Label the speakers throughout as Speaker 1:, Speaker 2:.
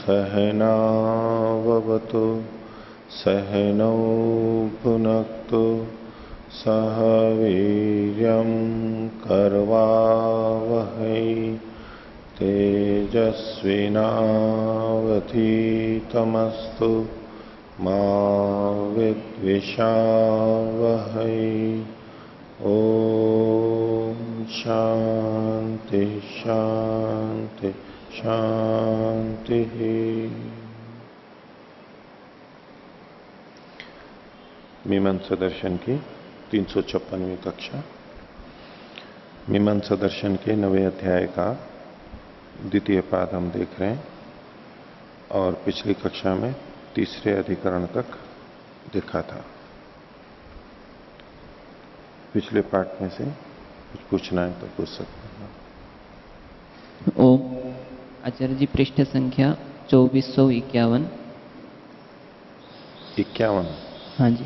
Speaker 1: सहनावतु सहनौ भुनक्तु सह वीर्यं करवावहै तेजस्विनावधीतमस्तु मा विद्विषावहै। ओम शांति शांति शांति। मीमांसा दर्शन की 356वीं कक्षा। मीमांसा दर्शन के 9वें अध्याय का द्वितीय पाद हम देख रहे हैं और पिछली कक्षा में तीसरे अधिकरण तक देखा था। पिछले पाठ में से कुछ पूछना है तो पूछ सकते हैं।
Speaker 2: ओम आचार्य जी, पृष्ठ संख्या 2451।
Speaker 1: 51?
Speaker 2: हाँ जी।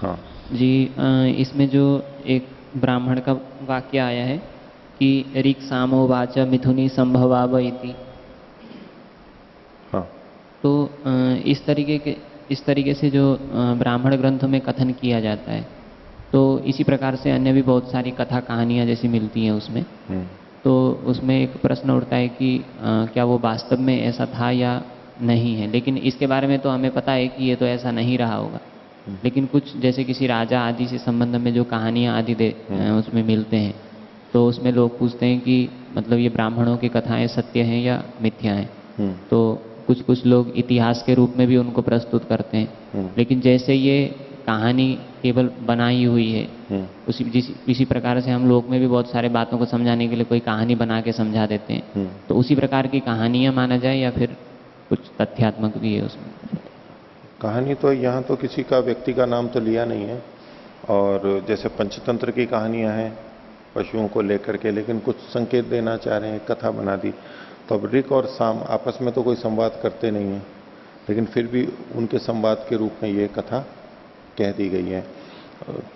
Speaker 1: हाँ
Speaker 2: जी, इसमें जो एक ब्राह्मण का वाक्य आया है कि ऋक् सामो वाच मिथुनी संभवाव इति।
Speaker 1: हाँ।
Speaker 2: तो इस तरीके से जो ब्राह्मण ग्रंथों में कथन किया जाता है, तो इसी प्रकार से अन्य भी बहुत सारी कथा कहानियाँ जैसी मिलती हैं उसमें। तो उसमें एक प्रश्न उठता है कि क्या वो वास्तव में ऐसा था या नहीं है। लेकिन इसके बारे में तो हमें पता है कि ये तो ऐसा नहीं रहा होगा। लेकिन कुछ जैसे किसी राजा आदि से संबंध में जो कहानियाँ आदि उसमें मिलते हैं, तो उसमें लोग पूछते हैं कि मतलब ये ब्राह्मणों की कथाएं सत्य हैं या मिथ्या हैं। तो कुछ कुछ लोग इतिहास के रूप में भी उनको प्रस्तुत करते हैं। लेकिन जैसे ये कहानी केवल बनाई हुई है, इसी प्रकार से हम लोग में भी बहुत सारे बातों को समझाने के लिए कोई कहानी बना के समझा देते हैं। तो उसी प्रकार की कहानियाँ माना जाए या फिर कुछ तथ्यात्मक भी है उसमें?
Speaker 1: कहानी तो यहाँ तो किसी का व्यक्ति का नाम तो लिया नहीं है। और जैसे पंचतंत्र की कहानियां हैं पशुओं को लेकर के, लेकिन कुछ संकेत देना चाह रहे हैं, कथा बना दी। तो अब ऋक और साम आपस में तो कोई संवाद करते नहीं है, लेकिन फिर भी उनके संवाद के रूप में ये कथा कह दी गई है।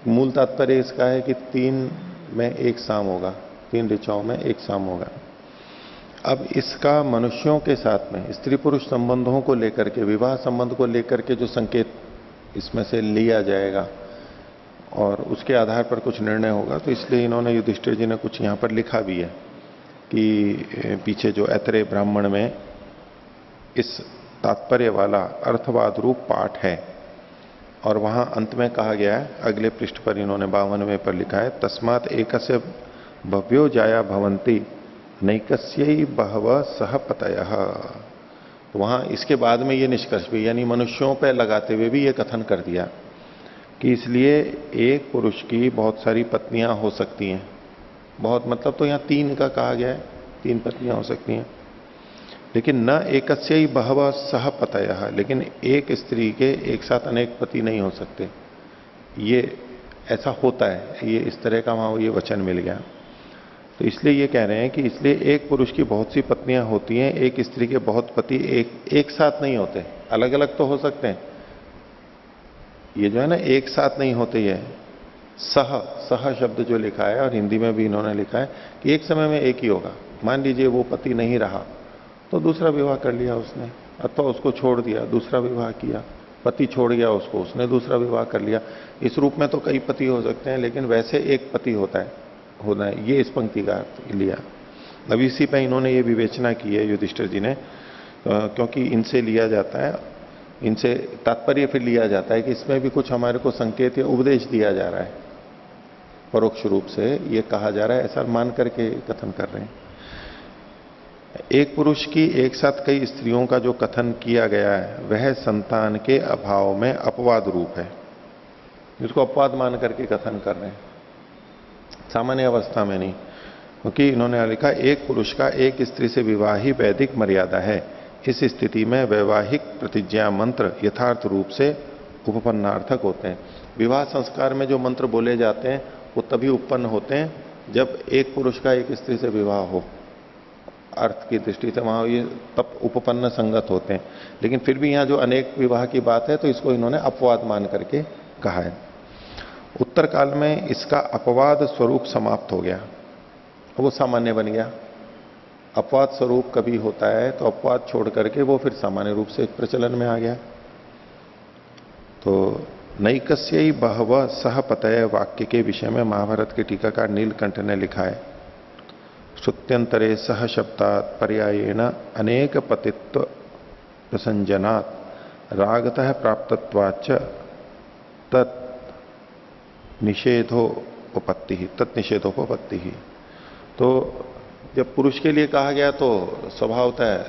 Speaker 1: मूल तात्पर्य इसका है कि 3 में एक साम होगा, 3 ऋचाओं में एक साम होगा। अब इसका मनुष्यों के साथ में स्त्री पुरुष संबंधों को लेकर के, विवाह संबंध को लेकर के जो संकेत इसमें से लिया जाएगा और उसके आधार पर कुछ निर्णय होगा, तो इसलिए इन्होंने युधिष्ठिर जी ने कुछ यहां पर लिखा भी है कि पीछे जो ऐतरेय ब्राह्मण में इस तात्पर्य वाला अर्थवाद रूप पाठ है। और वहां अंत में कहा गया है, अगले पृष्ठ पर इन्होंने 52वें पर लिखा है, तस्मात् एकस्य भव्यो जाया भवंती नैकस्यै बहव सहपतयः। तो वहां इसके बाद में ये निष्कर्ष भी, यानी मनुष्यों पर लगाते हुए भी ये कथन कर दिया कि इसलिए एक पुरुष की बहुत सारी पत्नियां हो सकती हैं। बहुत मतलब तो यहां 3 का कहा गया है, 3 पत्नियां हो सकती हैं। लेकिन न एकस्यै बहव सहपतयः, लेकिन एक स्त्री के एक साथ अनेक पति नहीं हो सकते। ये ऐसा होता है, ये इस तरह का वहां ये वचन मिल गया। तो इसलिए ये कह रहे हैं कि इसलिए एक पुरुष की बहुत सी पत्नियां होती हैं, एक स्त्री के बहुत पति एक साथ नहीं होते, अलग अलग तो हो सकते हैं। ये जो है ना एक साथ नहीं होते। ये सह शब्द जो लिखा है और हिंदी में भी इन्होंने लिखा है कि एक समय में एक ही होगा। मान लीजिए वो पति नहीं रहा तो दूसरा विवाह कर लिया उसने, अथवा उसको छोड़ दिया, दूसरा विवाह किया। पति छोड़ गया उसको, उसने दूसरा विवाह कर लिया। इस रूप में तो कई पति हो सकते हैं, लेकिन वैसे एक पति होता है। ये इस पंक्ति का अर्थ लिया। अब इसी पे इन्होंने ये विवेचना की है युधिष्ठिर जी ने, क्योंकि इनसे लिया जाता है, इनसे तात्पर्य फिर लिया जाता है कि इसमें भी कुछ हमारे को संकेत या उपदेश दिया जा रहा है, परोक्ष रूप से ये कहा जा रहा है, ऐसा मान करके कथन कर रहे हैं। एक पुरुष की एक साथ कई स्त्रियों का जो कथन किया गया है वह संतान के अभाव में अपवाद रूप है। इसको अपवाद मान करके कथन कर रहे हैं, सामान्य अवस्था में नहीं। क्योंकि इन्होंने लिखा एक पुरुष का एक स्त्री से विवाह ही वैदिक मर्यादा है। इस स्थिति में वैवाहिक प्रतिज्ञा मंत्र यथार्थ रूप से उपपन्नार्थक होते हैं। विवाह संस्कार में जो मंत्र बोले जाते हैं वो तभी उत्पन्न होते हैं जब एक पुरुष का एक स्त्री से विवाह हो, अर्थ की दृष्टि से वहां ये तब उपपन्न संगत होते हैं। लेकिन फिर भी यहां जो अनेक विवाह की बात है तो इसको इन्होंने अपवाद मान करके कहा है। उत्तर काल में इसका अपवाद स्वरूप समाप्त हो गया, वो सामान्य बन गया। अपवाद स्वरूप कभी होता है तो अपवाद छोड़ करके वो फिर सामान्य रूप से प्रचलन में आ गया। तो नैकस्य बहव सहपतय वाक्य के विषय में महाभारत के टीकाकार नीलकंठ ने लिखा है, श्रुत्यंतरे सह शब्दात पर्यायेण अनेक पतित्व प्रसंजनात् रागतः प्राप्तत्वाच्च तत् निषेधोपपत्ति ही। तो जब पुरुष के लिए कहा गया तो स्वभावतः,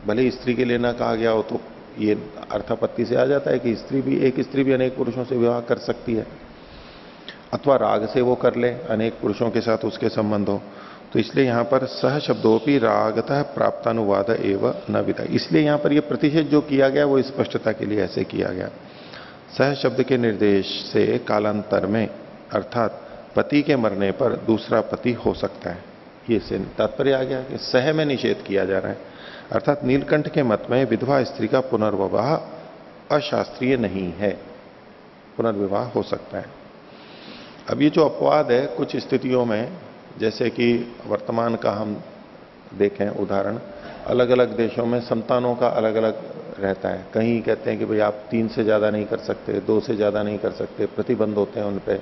Speaker 1: भले स्त्री के लिए ना कहा गया हो तो ये अर्थापत्ति से आ जाता है कि एक स्त्री भी अनेक पुरुषों से विवाह कर सकती है, अथवा राग से वो कर ले, अनेक पुरुषों के साथ उसके संबंध हो। तो इसलिए यहां पर सह शब्दोपि रागतः प्राप्तानुवाद एवं न विदा, इसलिए यहां पर ये प्रतिषेध जो किया गया वो स्पष्टता के लिए ऐसे किया गया। सह शब्द के निर्देश से कालांतर में अर्थात पति के मरने पर दूसरा पति हो सकता है, ये से तात्पर्य आ गया कि सह में निषेध किया जा रहा है। अर्थात नीलकंठ के मत में विधवा स्त्री का पुनर्विवाह अशास्त्रीय नहीं है, पुनर्विवाह हो सकता है। अब ये जो अपवाद है कुछ स्थितियों में, जैसे कि वर्तमान का हम देखें उदाहरण, अलग अलग देशों में संतानों का अलग अलग रहता है। कहीं कहते हैं कि भाई आप 3 से ज्यादा नहीं कर सकते, 2 से ज्यादा नहीं कर सकते, प्रतिबंध होते हैं उन पे,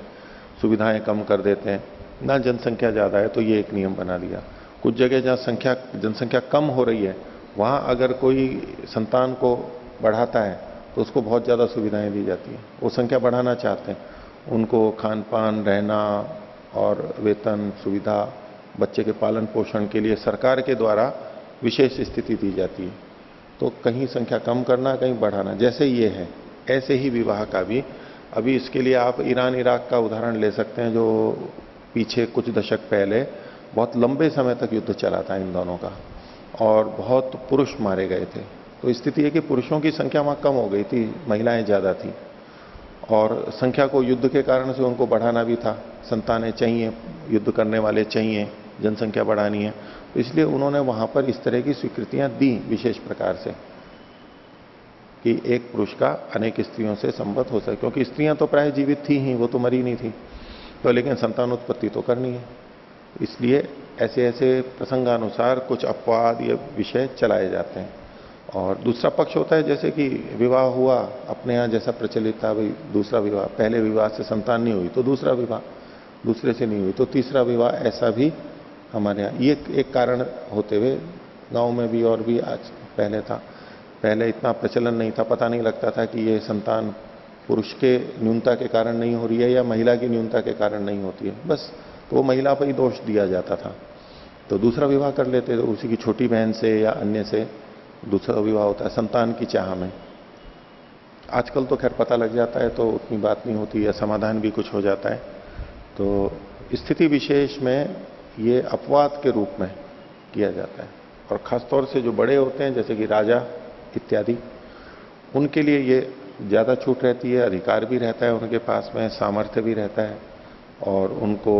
Speaker 1: सुविधाएं कम कर देते हैं ना। जनसंख्या ज्यादा है तो ये एक नियम बना दिया। कुछ जगह जहां जनसंख्या कम हो रही है वहां अगर कोई संतान को बढ़ाता है तो उसको बहुत ज्यादा सुविधाएं दी जाती है। वो संख्या बढ़ाना चाहते हैं, उनको खान पान, रहना और वेतन सुविधा, बच्चे के पालन पोषण के लिए सरकार के द्वारा विशेष स्थिति दी जाती है। तो कहीं संख्या कम करना, कहीं बढ़ाना, जैसे ये है ऐसे ही विवाह का भी। अभी इसके लिए आप ईरान इराक का उदाहरण ले सकते हैं, जो पीछे कुछ दशक पहले बहुत लंबे समय तक युद्ध चला था इन दोनों का और बहुत पुरुष मारे गए थे। तो स्थिति है कि पुरुषों की संख्या वहां कम हो गई थी, महिलाएं ज्यादा थी और संख्या को युद्ध के कारण से उनको बढ़ाना भी था। संतानें चाहिए, युद्ध करने वाले चाहिए, जनसंख्या बढ़ानी है। तो इसलिए उन्होंने वहां पर इस तरह की स्वीकृतियां दी विशेष प्रकार से कि एक पुरुष का अनेक स्त्रियों से संबंध हो सके, क्योंकि स्त्रियां तो प्राय जीवित थी ही, वो तो मरी नहीं थी, तो लेकिन संतानोत्पत्ति तो करनी है। इसलिए ऐसे ऐसे प्रसंगानुसार कुछ अपवाद या विषय चलाए जाते हैं। और दूसरा पक्ष होता है जैसे कि विवाह हुआ अपने यहाँ जैसा प्रचलित था, भाई दूसरा विवाह, पहले विवाह से संतान नहीं हुई तो दूसरा विवाह, दूसरे से नहीं हुई तो तीसरा विवाह, ऐसा भी हमारे यहाँ ये एक कारण होते हुए गांव में भी और भी आज पहले था। पहले इतना प्रचलन नहीं था, पता नहीं लगता था कि ये संतान पुरुष के न्यूनता के कारण नहीं हो रही है या महिला की न्यूनता के कारण नहीं होती है, बस तो वो महिला पर ही दोष दिया जाता था। तो दूसरा विवाह कर लेते, तो उसी की छोटी बहन से या अन्य से दूसरा विवाह होता है संतान की चाह में। आजकल तो खैर पता लग जाता है तो उतनी बात नहीं होती या समाधान भी कुछ हो जाता है। तो स्थिति विशेष में ये अपवाद के रूप में किया जाता है। और खासतौर से जो बड़े होते हैं जैसे कि राजा इत्यादि, उनके लिए ये ज्यादा छूट रहती है, अधिकार भी रहता है उनके पास में, सामर्थ्य भी रहता है और उनको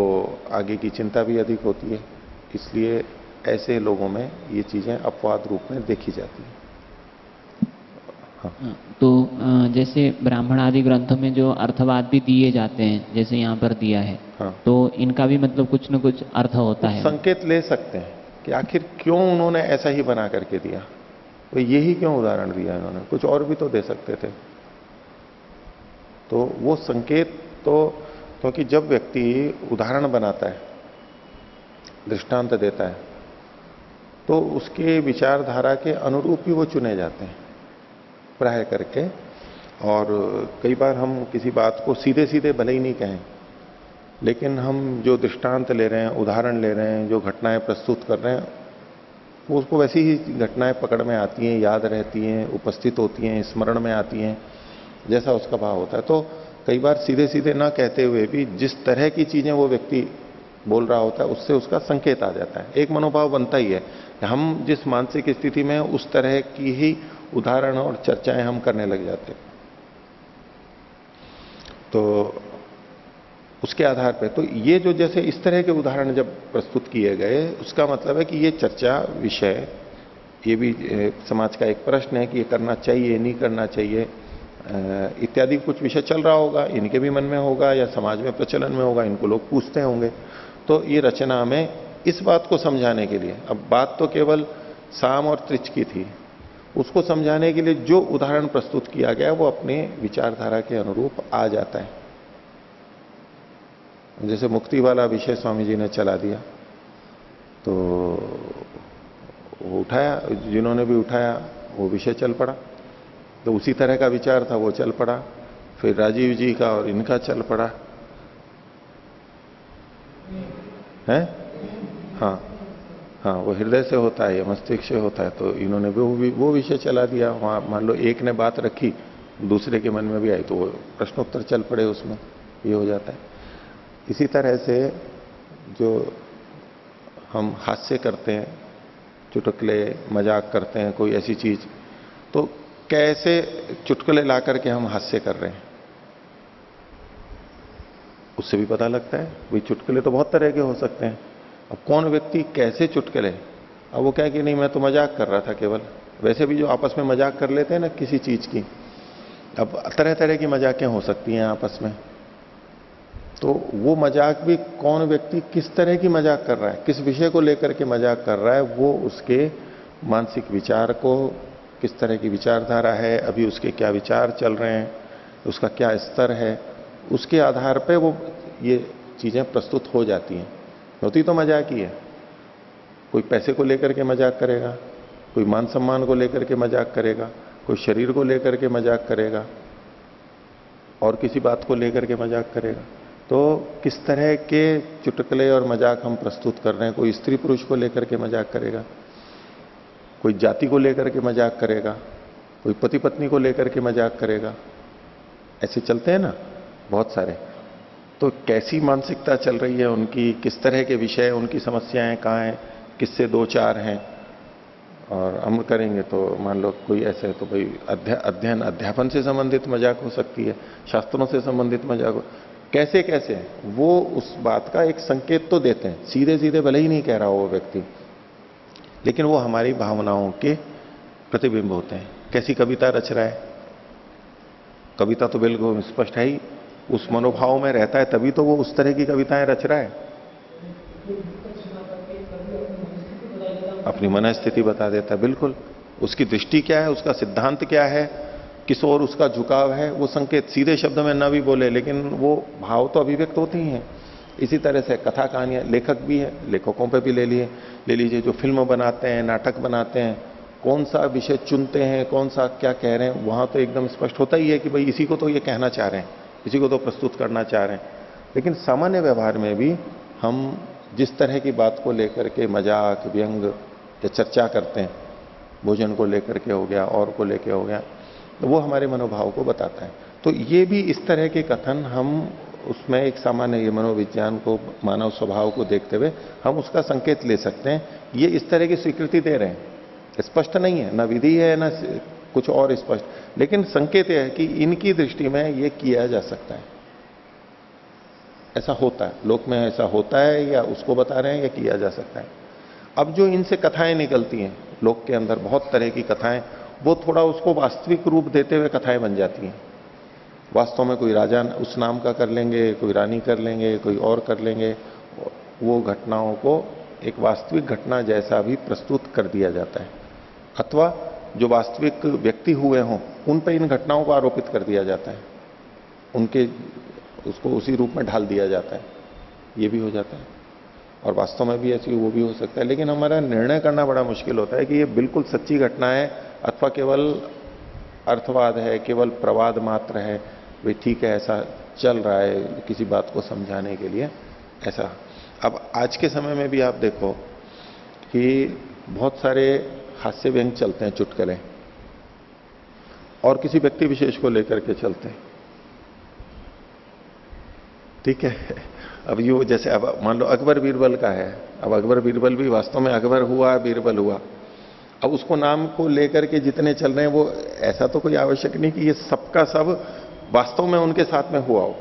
Speaker 1: आगे की चिंता भी अधिक होती है। इसलिए ऐसे लोगों में ये चीजें अपवाद रूप में देखी जाती है। हाँ।
Speaker 2: तो जैसे ब्राह्मण आदि ग्रंथों में जो अर्थवाद भी दिए जाते हैं, जैसे यहाँ पर दिया है,
Speaker 1: हाँ।
Speaker 2: तो इनका भी मतलब कुछ न कुछ अर्थ होता है।
Speaker 1: संकेत ले सकते हैं कि आखिर क्यों उन्होंने ऐसा ही बना करके दिया, तो यही क्यों उदाहरण दिया इन्होंने, कुछ और भी तो दे सकते थे। तो वो संकेत तो, क्योंकि जब व्यक्ति उदाहरण बनाता है, दृष्टांत देता है, तो उसके विचारधारा के अनुरूप ही वो चुने जाते हैं प्राय करके। और कई बार हम किसी बात को सीधे सीधे भले ही नहीं कहें, लेकिन हम जो दृष्टांत ले रहे हैं, उदाहरण ले रहे हैं, जो घटनाएं प्रस्तुत कर रहे हैं, वो उसको वैसी ही घटनाएं पकड़ में आती हैं, याद रहती हैं, उपस्थित होती हैं, स्मरण में आती हैं, जैसा उसका भाव होता है। तो कई बार सीधे सीधे ना कहते हुए भी जिस तरह की चीजें वो व्यक्ति बोल रहा होता है, उससे उसका संकेत आ जाता है, एक मनोभाव बनता ही है कि हम जिस मानसिक स्थिति में उस तरह की ही उदाहरण और चर्चाएं हम करने लग जाते हैं। तो उसके आधार पर तो ये जो जैसे इस तरह के उदाहरण जब प्रस्तुत किए गए, उसका मतलब है कि ये चर्चा विषय, ये भी समाज का एक प्रश्न है कि ये करना चाहिए नहीं करना चाहिए इत्यादि कुछ विषय चल रहा होगा, इनके भी मन में होगा या समाज में प्रचलन में होगा, इनको लोग पूछते होंगे। तो ये रचना में इस बात को समझाने के लिए, अब बात तो केवल साम और त्रिच की थी, उसको समझाने के लिए जो उदाहरण प्रस्तुत किया गया वो अपने विचारधारा के अनुरूप आ जाता है। जैसे मुक्ति वाला विषय स्वामी जी ने चला दिया, तो वो उठाया, जिन्होंने भी उठाया वो विषय चल पड़ा, तो उसी तरह का विचार था वो चल पड़ा। फिर राजीव जी का और इनका चल पड़ा है। हाँ हाँ, वो हृदय से होता है या मस्तिष्क से होता है, तो इन्होंने वो विषय चला दिया। वहां मान लो एक ने बात रखी, दूसरे के मन में भी आई, तो वो प्रश्नोत्तर चल पड़े उसमें, ये हो जाता है। इसी तरह से जो हम हास्य करते हैं, चुटकुले मजाक करते हैं, कोई ऐसी चीज, तो कैसे चुटकुले ला करके हम हास्य कर रहे हैं, उससे भी पता लगता है। वही चुटकुले तो बहुत तरह के हो सकते हैं। अब कौन व्यक्ति कैसे चुटकुले, अब वो कहे कि नहीं मैं तो मजाक कर रहा था केवल, वैसे भी जो आपस में मजाक कर लेते हैं ना किसी चीज की, अब तरह तरह की मजाकें हो सकती हैं आपस में, तो वो मजाक भी कौन व्यक्ति किस तरह की मजाक कर रहा है, किस विषय को लेकर के मजाक कर रहा है, वो उसके मानसिक विचार को, किस तरह की विचारधारा है, अभी उसके क्या विचार चल रहे हैं, उसका क्या स्तर है, उसके आधार पे वो ये चीजें प्रस्तुत हो जाती हैं। होती तो मजाक ही है। कोई पैसे को लेकर के मजाक करेगा, कोई मान सम्मान को लेकर के मजाक करेगा, कोई शरीर को लेकर के मजाक करेगा, और किसी बात को लेकर के मजाक करेगा। तो किस तरह के चुटकुले और मजाक हम प्रस्तुत कर रहे हैं, कोई स्त्री पुरुष को लेकर के मजाक करेगा, कोई जाति को लेकर के मजाक करेगा, कोई पति पत्नी को लेकर के मजाक करेगा, ऐसे चलते हैं ना बहुत सारे। तो कैसी मानसिकता चल रही है उनकी, किस तरह के विषय, उनकी समस्याएं कहाँ हैं, किससे दो चार हैं। और हम करेंगे तो मान लो कोई ऐसे है तो भाई अध्ययन अध्यापन से संबंधित मजाक हो सकती है, शास्त्रों से संबंधित मजाक हो, कैसे कैसे वो उस बात का एक संकेत तो देते हैं, सीधे सीधे भले ही नहीं कह रहा हो वो व्यक्ति, लेकिन वो हमारी भावनाओं के प्रतिबिंब होते हैं। कैसी कविता रच रहा है, कविता तो बिल्कुल स्पष्ट है ही, उस मनोभाव में रहता है तभी तो वो उस तरह की कविताएं रच रहा है, अपनी मन स्थिति बता देता है। बिल्कुल उसकी दृष्टि क्या है, उसका सिद्धांत क्या है, किस ओर उसका झुकाव है, वो संकेत सीधे शब्द में ना भी बोले लेकिन वो भाव तो अभिव्यक्त होते ही हैं। इसी तरह से कथा कहानियां, लेखक भी है, लेखकों पे भी ले लीजिए जो फिल्म बनाते हैं, नाटक बनाते हैं, कौन सा विषय चुनते हैं, कौन सा क्या कह रहे हैं, वहां तो एकदम स्पष्ट होता ही है कि भाई इसी को तो ये कहना चाह रहे हैं, इसी को तो प्रस्तुत करना चाह रहे हैं। लेकिन सामान्य व्यवहार में भी हम जिस तरह की बात को लेकर के मजाक, व्यंग या चर्चा करते हैं, भोजन को लेकर के हो गया और को लेकर हो गया, तो वो हमारे मनोभाव को बताता है। तो ये भी इस तरह के कथन हम उसमें एक सामान्य ये मनोविज्ञान को, मानव स्वभाव को देखते हुए हम उसका संकेत ले सकते हैं। ये इस तरह की स्वीकृति दे रहे हैं, स्पष्ट नहीं है, ना विधि है ना कुछ और स्पष्ट, लेकिन संकेत यह है कि इनकी दृष्टि में ये किया जा सकता है, ऐसा होता है, लोक में ऐसा होता है, या उसको बता रहे हैं या किया जा सकता है। अब जो इनसे कथाएं निकलती हैं लोक के अंदर, बहुत तरह की कथाएं, वो थोड़ा उसको वास्तविक रूप देते हुए कथाएं बन जाती हैं। वास्तव में कोई राजा उस नाम का कर लेंगे, कोई रानी कर लेंगे, कोई और कर लेंगे, वो घटनाओं को एक वास्तविक घटना जैसा भी प्रस्तुत कर दिया जाता है, अथवा जो वास्तविक व्यक्ति हुए हों उन पर इन घटनाओं को आरोपित कर दिया जाता है, उनके उसको उसी रूप में ढाल दिया जाता है, ये भी हो जाता है। और वास्तव में भी ऐसी वो भी हो सकता है। लेकिन हमारा निर्णय करना बड़ा मुश्किल होता है कि ये बिल्कुल सच्ची घटना है अथवा केवल अर्थवाद है, केवल प्रवाद मात्र है, वे ठीक है ऐसा चल रहा है किसी बात को समझाने के लिए ऐसा। अब आज के समय में भी आप देखो कि बहुत सारे हास्य व्यंग चलते हैं, चुटकुले, और किसी व्यक्ति विशेष को लेकर के चलते हैं, ठीक है, अब यो जैसे अब मान लो अकबर बीरबल का है, अब अकबर बीरबल भी वास्तव में अकबर हुआ बीरबल हुआ, अब उसको नाम को लेकर के जितने चल रहे हैं वो ऐसा तो कोई आवश्यक नहीं कि ये सबका सब वास्तव में उनके साथ में हुआ हो।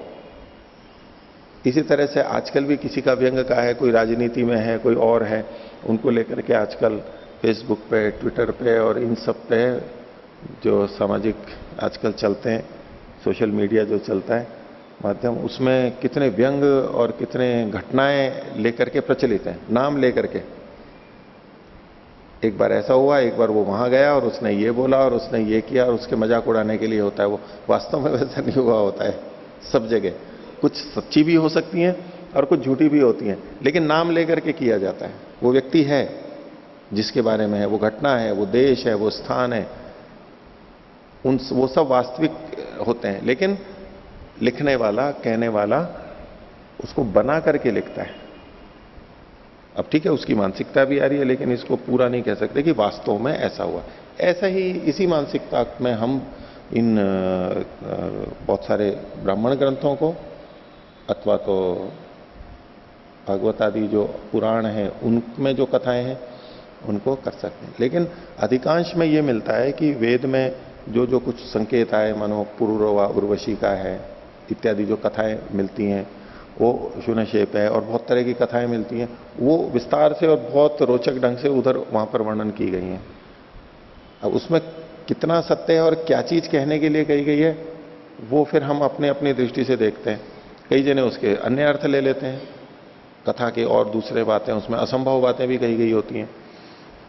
Speaker 1: इसी तरह से आजकल भी किसी का व्यंग का है, कोई राजनीति में है, कोई और है, उनको लेकर के आजकल फेसबुक पे, ट्विटर पे और इन सब पे जो सामाजिक आजकल चलते हैं, सोशल मीडिया जो चलता है माध्यम, उसमें कितने व्यंग और कितने घटनाएं लेकर के प्रचलित हैं, नाम लेकर के। एक बार ऐसा हुआ, एक बार वो वहां गया और उसने ये बोला और उसने ये किया, और उसके मजाक उड़ाने के लिए होता है वो, वास्तव में वैसा नहीं हुआ होता है सब जगह। कुछ सच्ची भी हो सकती हैं और कुछ झूठी भी होती हैं, लेकिन नाम लेकर के किया जाता है। वो व्यक्ति है जिसके बारे में है, वो घटना है, वो देश है, वो स्थान है, वो सब वास्तविक होते हैं, लेकिन लिखने वाला, कहने वाला उसको बना करके लिखता है। अब ठीक है, उसकी मानसिकता भी आ रही है, लेकिन इसको पूरा नहीं कह सकते कि वास्तव में ऐसा हुआ। ऐसा ही इसी मानसिकता में हम इन बहुत सारे ब्राह्मण ग्रंथों को अथवा तो भागवत आदि जो पुराण हैं उनमें जो कथाएं हैं उनको कर सकते हैं। लेकिन अधिकांश में ये मिलता है कि वेद में जो जो कुछ संकेत आए, मानो पुरुरवा उर्वशी का है इत्यादि जो कथाएं मिलती हैं, वो शून्यशेप है और बहुत तरह की कथाएं मिलती हैं, वो विस्तार से और बहुत रोचक ढंग से उधर वहां पर वर्णन की गई हैं। अब उसमें कितना सत्य है और क्या चीज कहने के लिए कही गई है, वो फिर हम अपने अपनी दृष्टि से देखते हैं। कई जने उसके अन्य अर्थ ले लेते हैं, कथा के और दूसरे बातें, उसमें असंभव बातें भी कही गई होती हैं।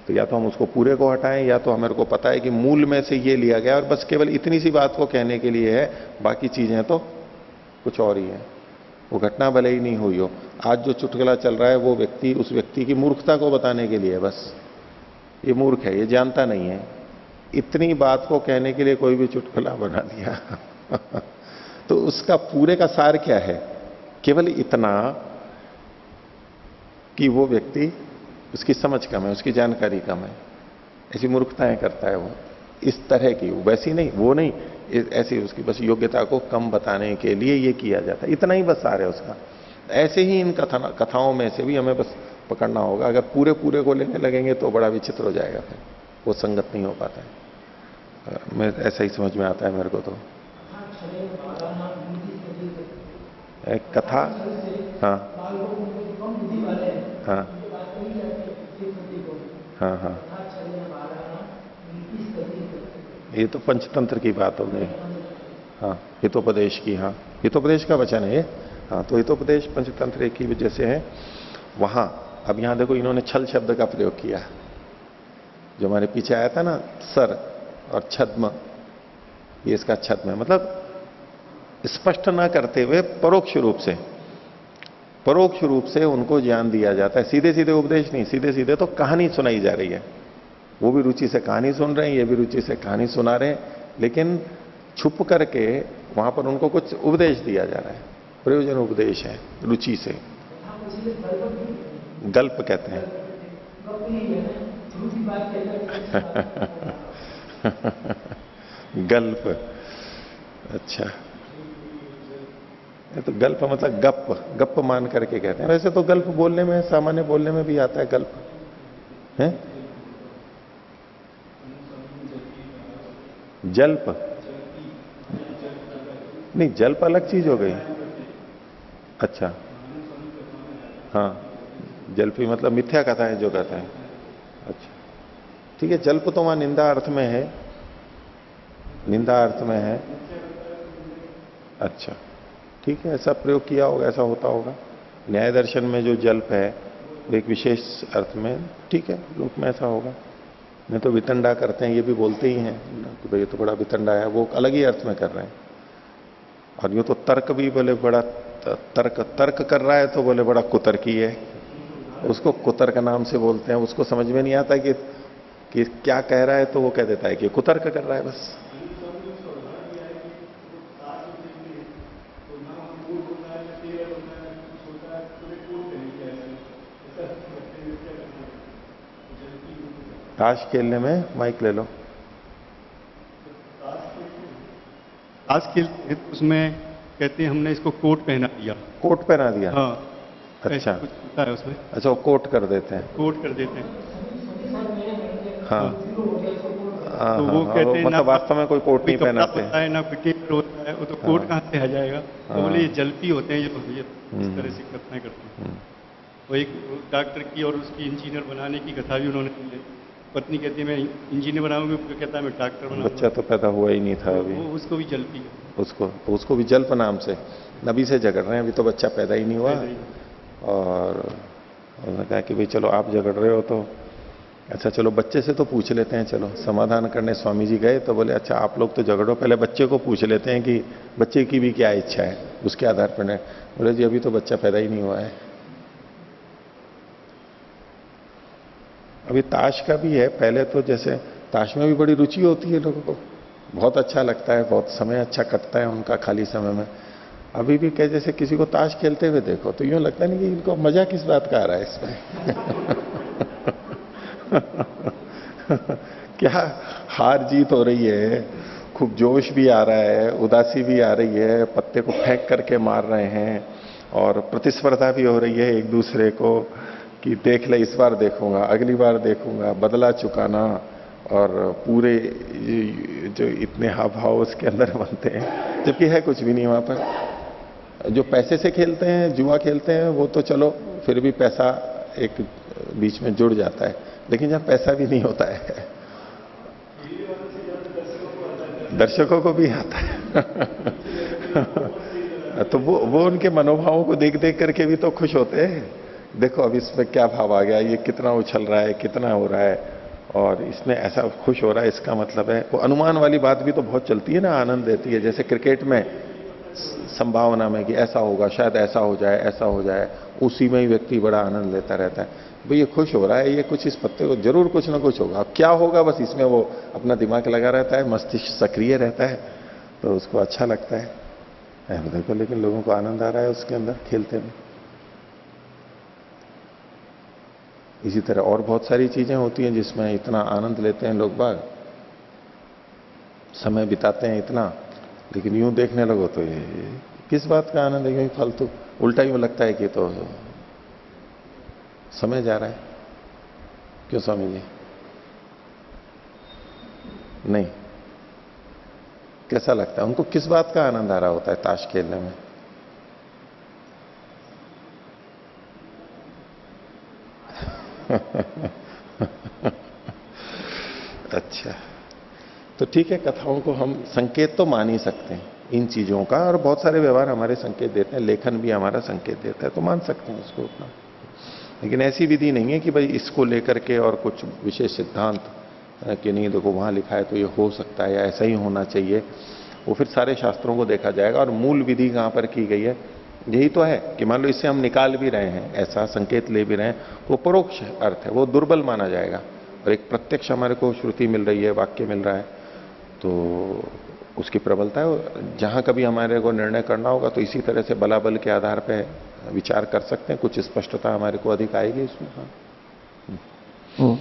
Speaker 1: तो या तो हम उसको पूरे को हटाएं, या तो हमारे को पता है कि मूल में से ये लिया गया और बस केवल इतनी सी बात को कहने के लिए है, बाकी चीजें तो कुछ और ही है। वो घटना भले ही नहीं हुई हो। आज जो चुटकुला चल रहा है वो व्यक्ति, उस व्यक्ति की मूर्खता को बताने के लिए, बस ये मूर्ख है, ये जानता नहीं है, इतनी बात को कहने के लिए कोई भी चुटकुला बना दिया। तो उसका पूरे का सार क्या है? केवल इतना कि वो व्यक्ति, उसकी समझ कम है, उसकी जानकारी कम है, ऐसी मूर्खताएं करता है वो, इस तरह की। वैसी नहीं, वो नहीं, ऐसी उसकी बस योग्यता को कम बताने के लिए ये किया जाता है, इतना ही बस सार है उसका। ऐसे ही इन कथाओं में से भी हमें बस पकड़ना होगा। अगर पूरे पूरे को लेने लगेंगे तो बड़ा विचित्र हो जाएगा, फिर वो संगत नहीं हो पाता है। मैं ऐसा ही समझ में आता है मेरे को। तो एक कथा, हाँ हाँ हाँ हाँ, ये तो पंचतंत्र की बात हो गई। हाँ, हितोपदेश की, हाँ हितोपदेश का वचन है ये। हाँ, तो हितोपदेश पंचतंत्र की वजह से है वहां। अब यहां देखो, इन्होंने छल शब्द का प्रयोग किया, जो हमारे पीछे आया था ना, सर और छद्म, ये इसका छद्म है, मतलब स्पष्ट ना करते हुए परोक्ष रूप से उनको ज्ञान दिया जाता है। सीधे सीधे उपदेश नहीं, सीधे सीधे तो कहानी सुनाई जा रही है। वो भी रुचि से कहानी सुन रहे हैं, ये भी रुचि से कहानी सुना रहे हैं, लेकिन छुप करके वहां पर उनको कुछ उपदेश दिया जा रहा है। प्रयोजन उपदेश है, रुचि से। गल्प कहते हैं। गल्प, अच्छा, ये तो गल्प मतलब गप मान करके कहते हैं। वैसे तो गल्प बोलने में, सामान्य बोलने में भी आता है गल्प, है? जल्प नहीं, जल्प अलग चीज हो गई। अच्छा, हाँ, जल्पी मतलब मिथ्या कथा है जो कहते हैं। अच्छा, ठीक है, जल्प तो वहां निंदा अर्थ में है, निंदा अर्थ में है। अच्छा, ठीक है, ऐसा प्रयोग किया होगा, ऐसा होता होगा। न्याय दर्शन में जो जल्प है वो एक विशेष अर्थ में, ठीक है, लोक में ऐसा होगा। नहीं तो वितंडा करते हैं, ये भी बोलते ही हैं कि भाई ये तो बड़ा वितंडा है, वो अलग ही अर्थ में कर रहे हैं। और यूं तो तर्क भी बोले बड़ा तर्क कर रहा है, तो बोले बड़ा कुतर्की है, उसको कुतर्क नाम से बोलते हैं। उसको समझ में नहीं आता कि क्या कह रहा है, तो वो कह देता है कि कुतर्क कर रहा है बस। ताश खेलने में, माइक ले लो।
Speaker 3: ताश खेल उसमें कहते हैं हमने इसको कोट पहना दिया।
Speaker 1: कोट पहना दिया?
Speaker 3: हाँ।
Speaker 1: अच्छा,
Speaker 3: ऐसा कुछ होता है उसमें।
Speaker 1: अच्छा, वो कोट कर देते हैं।
Speaker 3: कोट कर देते हैं।
Speaker 1: हाँ हाँ
Speaker 3: तो
Speaker 1: हाँ,
Speaker 3: वो
Speaker 1: हाँ,
Speaker 3: कहते हैं ना
Speaker 1: मतलब वास्तव में कोई कोट नहीं
Speaker 3: कपड़ा
Speaker 1: पहनाते।
Speaker 3: होता है ना कोई टेबल होता है, वो तो कोट
Speaker 1: हाँ।
Speaker 3: कहाँ से आ जाएगा। तो बोले ये जलती होते हैं ये इस तरह से कथाएं करते हैं। वो एक डॉक्टर की और उसकी इंजीनियर बनाने की कथा भी उन्होंने की है। पत्नी कहती है मैं इंजीनियर बनाऊंगी, वो कहता है मैं डॉक्टर बनाऊंगा।
Speaker 1: बच्चा तो पैदा हुआ ही नहीं था अभी।
Speaker 3: वो उसको भी जलती है।
Speaker 1: उसको भी जल्प नाम से नबी से झगड़ रहे हैं, अभी तो बच्चा पैदा ही नहीं हुआ। और उन्होंने कहा कि भाई चलो आप झगड़ रहे हो तो अच्छा चलो बच्चे से तो पूछ लेते हैं, चलो समाधान करने स्वामी जी गए तो बोले अच्छा आप लोग तो झगड़ो, पहले बच्चे को पूछ लेते हैं कि बच्चे की भी क्या इच्छा है, उसके आधार पर नहीं। बोले जी अभी तो बच्चा पैदा ही नहीं हुआ है। अभी ताश का भी है, पहले तो जैसे ताश में भी बड़ी रुचि होती है लोगों को, बहुत अच्छा लगता है, बहुत समय अच्छा कटता है उनका खाली समय में। अभी भी कह जैसे किसी को ताश खेलते हुए देखो तो यूं लगता नहीं कि इनको मजा किस बात का आ रहा है इसमें। क्या हार जीत हो रही है, खूब जोश भी आ रहा है, उदासी भी आ रही है, पत्ते को फेंक करके मार रहे हैं और प्रतिस्पर्धा भी हो रही है एक दूसरे को कि देख ले इस बार देखूंगा, अगली बार देखूंगा, बदला चुकाना। और पूरे जो इतने हाव भाव उसके अंदर बनते हैं, जबकि है कुछ भी नहीं वहां पर। जो पैसे से खेलते हैं, जुआ खेलते हैं, वो तो चलो फिर भी पैसा एक बीच में जुड़ जाता है, लेकिन जहां पैसा भी नहीं होता है दर्शकों को भी आता है। तो वो उनके मनोभावों को देख देख करके भी तो खुश होते हैं। देखो अब इसमें क्या भाव आ गया, ये कितना उछल रहा है, कितना हो रहा है, और इसमें ऐसा खुश हो रहा है, इसका मतलब है। वो अनुमान वाली बात भी तो बहुत चलती है ना, आनंद देती है। जैसे क्रिकेट में संभावना में कि ऐसा होगा, शायद ऐसा हो जाए, ऐसा हो जाए, उसी में ही व्यक्ति बड़ा आनंद लेता रहता है। भाई ये खुश हो रहा है, ये कुछ इस पत्ते को जरूर कुछ ना कुछ होगा, अब क्या होगा बस इसमें वो अपना दिमाग लगा रहता है, मस्तिष्क सक्रिय रहता है, तो उसको अच्छा लगता है। देखो लेकिन लोगों को आनंद आ रहा है उसके अंदर खेलते में। इसी तरह और बहुत सारी चीजें होती हैं जिसमें इतना आनंद लेते हैं लोग बाग, समय बिताते हैं इतना, लेकिन यूं देखने लगो तो ये किस बात का आनंद है, यूं ही फालतू, उल्टा यूं लगता है कि तो समय जा रहा है। क्यों स्वामी जी? नहीं, कैसा लगता है उनको, किस बात का आनंद आ रहा होता है ताश खेलने में? अच्छा, तो ठीक है, कथाओं को हम संकेत तो मान ही सकते हैं इन चीजों का, और बहुत सारे व्यवहार हमारे संकेत देते हैं, लेखन भी हमारा संकेत देता है, तो मान सकते हैं उसको उतना। लेकिन ऐसी विधि नहीं है कि भाई इसको लेकर के और कुछ विशेष सिद्धांत कि नहीं देखो वहां लिखा है तो ये हो सकता है या ऐसा ही होना चाहिए। वो फिर सारे शास्त्रों को देखा जाएगा और मूल विधि कहां पर की गई है। यही तो है कि मान लो इससे हम निकाल भी रहे हैं, ऐसा संकेत ले भी रहे हैं, वो परोक्ष अर्थ है, वो दुर्बल माना जाएगा। और एक प्रत्यक्ष हमारे को श्रुति मिल रही है, वाक्य मिल रहा है, तो उसकी प्रबलता है। जहां कभी हमारे को निर्णय करना होगा तो इसी तरह से बलाबल के आधार पर विचार कर सकते हैं, कुछ स्पष्टता हमारे को अधिक आएगी इसमें। हाँ
Speaker 2: ओ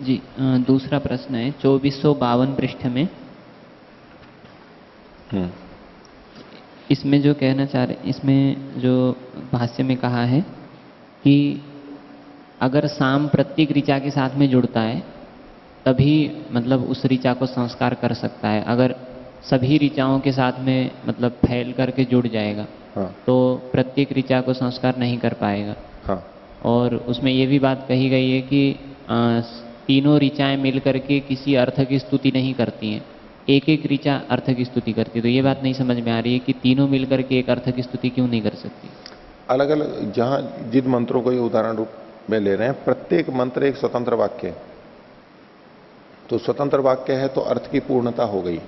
Speaker 2: जी, दूसरा प्रश्न है 2452 पृष्ठ में। इसमें जो कहना चाह रहे, इसमें जो भाष्य में कहा है कि अगर साम प्रत्येक ऋचा के साथ में जुड़ता है तभी मतलब उस ऋचा को संस्कार कर सकता है। अगर सभी ऋचाओं के साथ में मतलब फैल करके जुड़ जाएगा,
Speaker 1: हाँ,
Speaker 2: तो प्रत्येक ऋचा को संस्कार नहीं कर पाएगा।
Speaker 1: हाँ,
Speaker 2: और उसमें ये भी बात कही गई है कि तीनों ऋचाएं मिल करके किसी अर्थ की स्तुति नहीं करती हैं, एक एक ऋचा अर्थ की स्तुति करती है। तो ये बात नहीं समझ में आ रही है कि तीनों मिलकर के एक अर्थ की स्तुति क्यों नहीं कर सकती।
Speaker 1: अलग अलग जहां जिन मंत्रों को ये उदाहरण रूप में ले रहे हैं, प्रत्येक मंत्र एक स्वतंत्र वाक्य है, तो स्वतंत्र वाक्य है तो अर्थ की पूर्णता हो गई,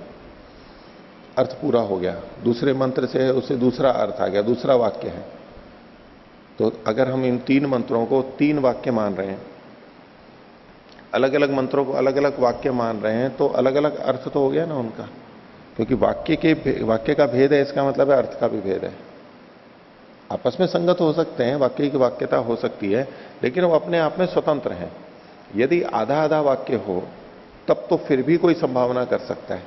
Speaker 1: अर्थ पूरा हो गया। दूसरे मंत्र से उसे दूसरा अर्थ आ गया, दूसरा वाक्य है। तो अगर हम इन तीन मंत्रों को तीन वाक्य मान रहे हैं, अलग अलग मंत्रों को अलग अलग वाक्य मान रहे हैं, तो अलग अलग अर्थ तो हो गया ना उनका, क्योंकि वाक्य का भेद है, इसका मतलब है अर्थ का भी भेद है। आपस में संगत हो सकते हैं, वाक्य की वाक्यता हो सकती है, लेकिन वो अपने आप में स्वतंत्र हैं। यदि आधा आधा वाक्य हो तब तो फिर भी कोई संभावना कर सकता है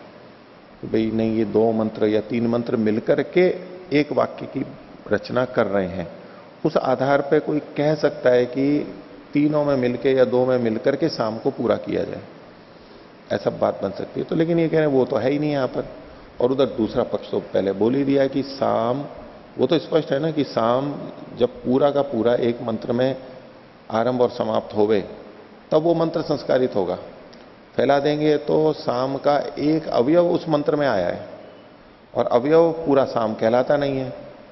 Speaker 1: कि भाई नहीं, ये दो मंत्र या तीन मंत्र मिलकर के एक वाक्य की रचना कर रहे हैं, उस आधार पर कोई कह सकता है कि तीनों में मिलके या दो में मिलकर के साम को पूरा किया जाए, ऐसा बात बन सकती है। तो लेकिन ये कह रहे हैं वो तो है ही नहीं यहां पर। और उधर दूसरा पक्ष तो पहले बोल ही दिया है कि साम, वो तो स्पष्ट है ना कि साम जब पूरा का पूरा एक मंत्र में आरंभ और समाप्त होवे तब वो मंत्र संस्कारित होगा। फैला देंगे तो साम का एक अवयव उस मंत्र में आया है और अवयव पूरा साम कहलाता नहीं है,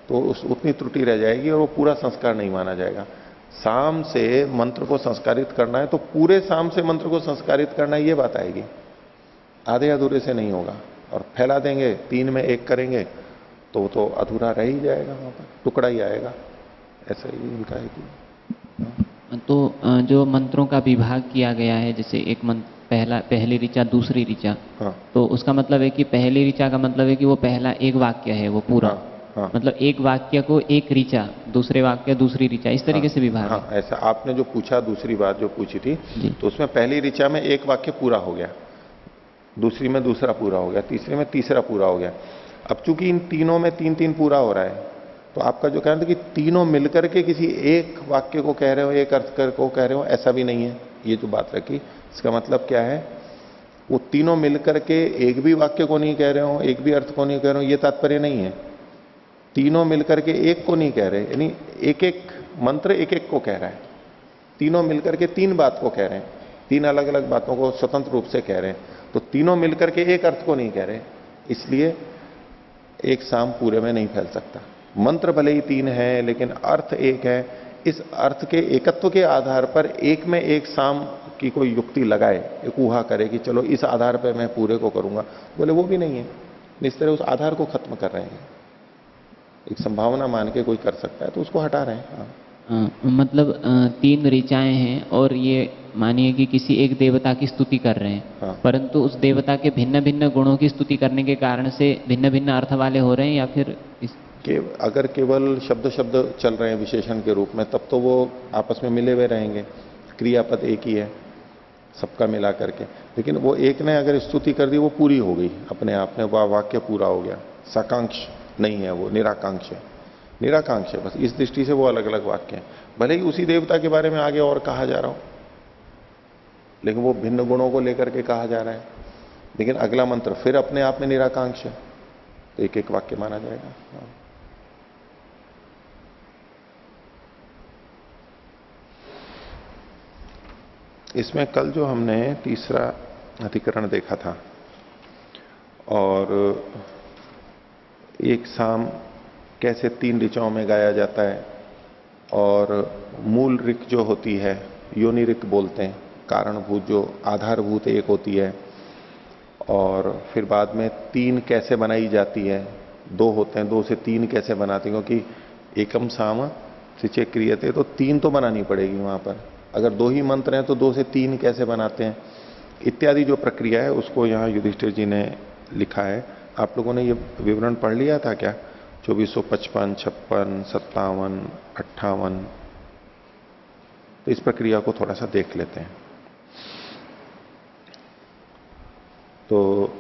Speaker 1: तो उतनी त्रुटि रह जाएगी और वो पूरा संस्कार नहीं माना जाएगा। साम से मंत्र को संस्कारित करना है तो पूरे साम से मंत्र को संस्कारित करना है, ये बात आएगी, आधे अधूरे से नहीं होगा। और फैला देंगे, तीन में एक करेंगे तो वो तो अधूरा रह ही जाएगा, वहां पर टुकड़ा ही आएगा। ऐसा ही इनका है कि
Speaker 2: तो जो मंत्रों का विभाग किया गया है, जैसे एक मंत्र पहली ऋचा दूसरी ऋचा,
Speaker 1: हाँ।
Speaker 2: तो उसका मतलब है कि पहली ऋचा का मतलब है कि वो पहला एक वाक्य है वो पूरा,
Speaker 1: हाँ।
Speaker 2: मतलब एक वाक्य को एक ऋचा, दूसरे वाक्य दूसरी ऋचा, इस तरीके से विभाग
Speaker 1: हाँ, ऐसा आपने जो पूछा, दूसरी बात जो पूछी थी, तो उसमें पहली ऋचा में एक वाक्य पूरा हो गया, दूसरी में दूसरा पूरा हो गया, तीसरे में तीसरा पूरा हो गया। अब चूंकि इन तीनों में तीन तीन पूरा हो रहा है, तो आपका जो कहना था कि तीनों मिलकर के किसी एक वाक्य को कह रहे हो, एक अर्थ को कह रहे हो, ऐसा भी नहीं है। ये जो बात रखी, इसका मतलब क्या है, वो तीनों मिलकर के एक भी वाक्य को नहीं कह रहे हो, एक भी अर्थ को नहीं कह रहे हो, ये तात्पर्य नहीं है। तीनों मिलकर के एक को नहीं कह रहे, यानी एक एक मंत्र एक एक को कह रहा है, तीनों मिलकर के तीन बात को कह रहे हैं, तीन अलग अलग बातों को स्वतंत्र रूप से कह रहे हैं, तो तीनों मिलकर के एक अर्थ को नहीं कह रहे, इसलिए एक साम पूरे में नहीं फैल सकता। मंत्र भले ही तीन है लेकिन अर्थ एक है, इस अर्थ के एकत्व के आधार पर एक में एक साम की कोई युक्ति लगाए, एक ऊहा करे कि चलो इस आधार पर मैं पूरे को करूंगा, बोले वो भी नहीं है। इस तरह उस आधार को खत्म कर रहे हैं, एक संभावना मान के कोई कर सकता है तो उसको हटा रहे हैं।
Speaker 2: मतलब तीन ऋचाएं हैं और ये मानिए कि किसी एक देवता की स्तुति कर रहे हैं,
Speaker 1: हाँ।
Speaker 2: परंतु उस देवता के भिन्न भिन्न गुणों की स्तुति करने के कारण से भिन्न भिन्न अर्थ वाले हो रहे हैं, या फिर
Speaker 1: अगर केवल शब्द शब्द चल रहे हैं विशेषण के रूप में, तब तो वो आपस में मिले हुए रहेंगे, क्रियापद एक ही है सबका मिला करके। लेकिन वो एक ने अगर स्तुति कर दी, वो पूरी हो गई अपने आप में, वह वाक्य पूरा हो गया, साकांक्ष नहीं है, वो निराकांक्ष है, निराकांक्ष है। बस इस दृष्टि से वो अलग अलग वाक्य हैं, भले ही उसी देवता के बारे में आगे और कहा जा रहा हो, लेकिन वो भिन्न गुणों को लेकर के कहा जा रहा है। लेकिन अगला मंत्र फिर अपने आप में निराकांक्ष है, तो एक एक वाक्य माना जाएगा। इसमें कल जो हमने तीसरा अधिकरण देखा था, और एक साम कैसे तीन ऋचाओं में गाया जाता है, और मूल ऋक जो होती है योनि ऋक बोलते हैं, कारणभूत जो आधारभूत एक होती है, और फिर बाद में तीन कैसे बनाई जाती है, दो होते हैं, दो से तीन कैसे बनाते हैं, क्योंकि एकम साम त्रिचे क्रियते, तो तीन तो बनानी पड़ेगी वहां पर। अगर दो ही मंत्र हैं तो दो से तीन कैसे बनाते हैं, इत्यादि जो प्रक्रिया है उसको यहाँ युधिष्ठिर जी ने लिखा है। आप लोगों ने ये विवरण पढ़ लिया था क्या? 2455, 56, 57, 58, तो इस प्रक्रिया को थोड़ा सा देख लेते हैं। तो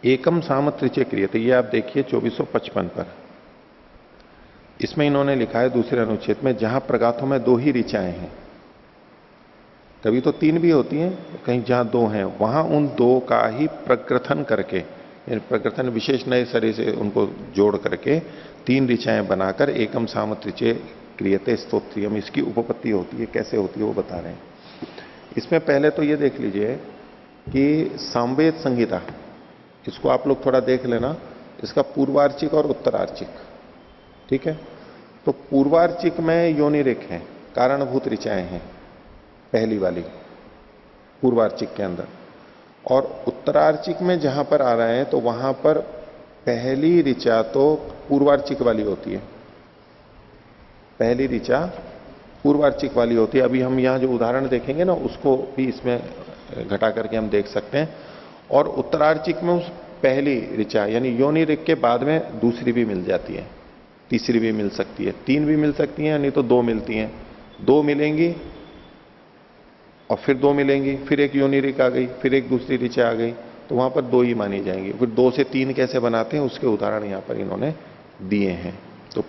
Speaker 1: एकम साम त्रिचे क्रियते, ये आप देखिए 2455 पर, इसमें इन्होंने लिखा है दूसरे अनुच्छेद में, जहां प्रगाथों में दो ही ऋचाएं हैं, कभी तो तीन भी होती हैं, कहीं जहां दो हैं वहां उन दो का ही प्रग्रथन करके, प्रग्रथन विशेष नए सरे से उनको जोड़ करके तीन ऋचाएं बनाकर एकम साम त्रिचे क्रियते स्तोत्रियम, इसकी उपपत्ति होती है। कैसे होती है वो बता रहे हैं। इसमें पहले तो ये देख लीजिए कि सामवेद संहिता, इसको आप लोग थोड़ा देख लेना, इसका पूर्वार्चिक और उत्तरार्चिक, ठीक है। तो पूर्वार्चिक में योनि ऋक है, कारणभूत ऋचाएं हैं पहली वाली पूर्वार्चिक के अंदर, और उत्तरार्चिक में जहां पर आ रहे हैं तो वहां पर पहली ऋचा तो पूर्वार्चिक वाली होती है, पहली ऋचा पूर्वार्चिक वाली होती है। अभी हम यहां जो उदाहरण देखेंगे ना उसको भी इसमें घटा करके हम देख सकते हैं। और उत्तरार्चिक में उस पहली ऋचा यानी योनि ऋक के बाद में दूसरी भी मिल जाती है, तीसरी भी मिल सकती है, तीन भी मिल सकती हैं, नहीं तो दो मिलती हैं, दो मिलेंगी और फिर दो मिलेंगी, फिर एक योनि ऋक आ गई, फिर एक दूसरी ऋचा आ गई, तो वहां पर 2 ही मानी जाएंगी। फिर 2 से 3 कैसे बनाते हैं उसके उदाहरण यहां पर इन्होंने दिए हैं। तो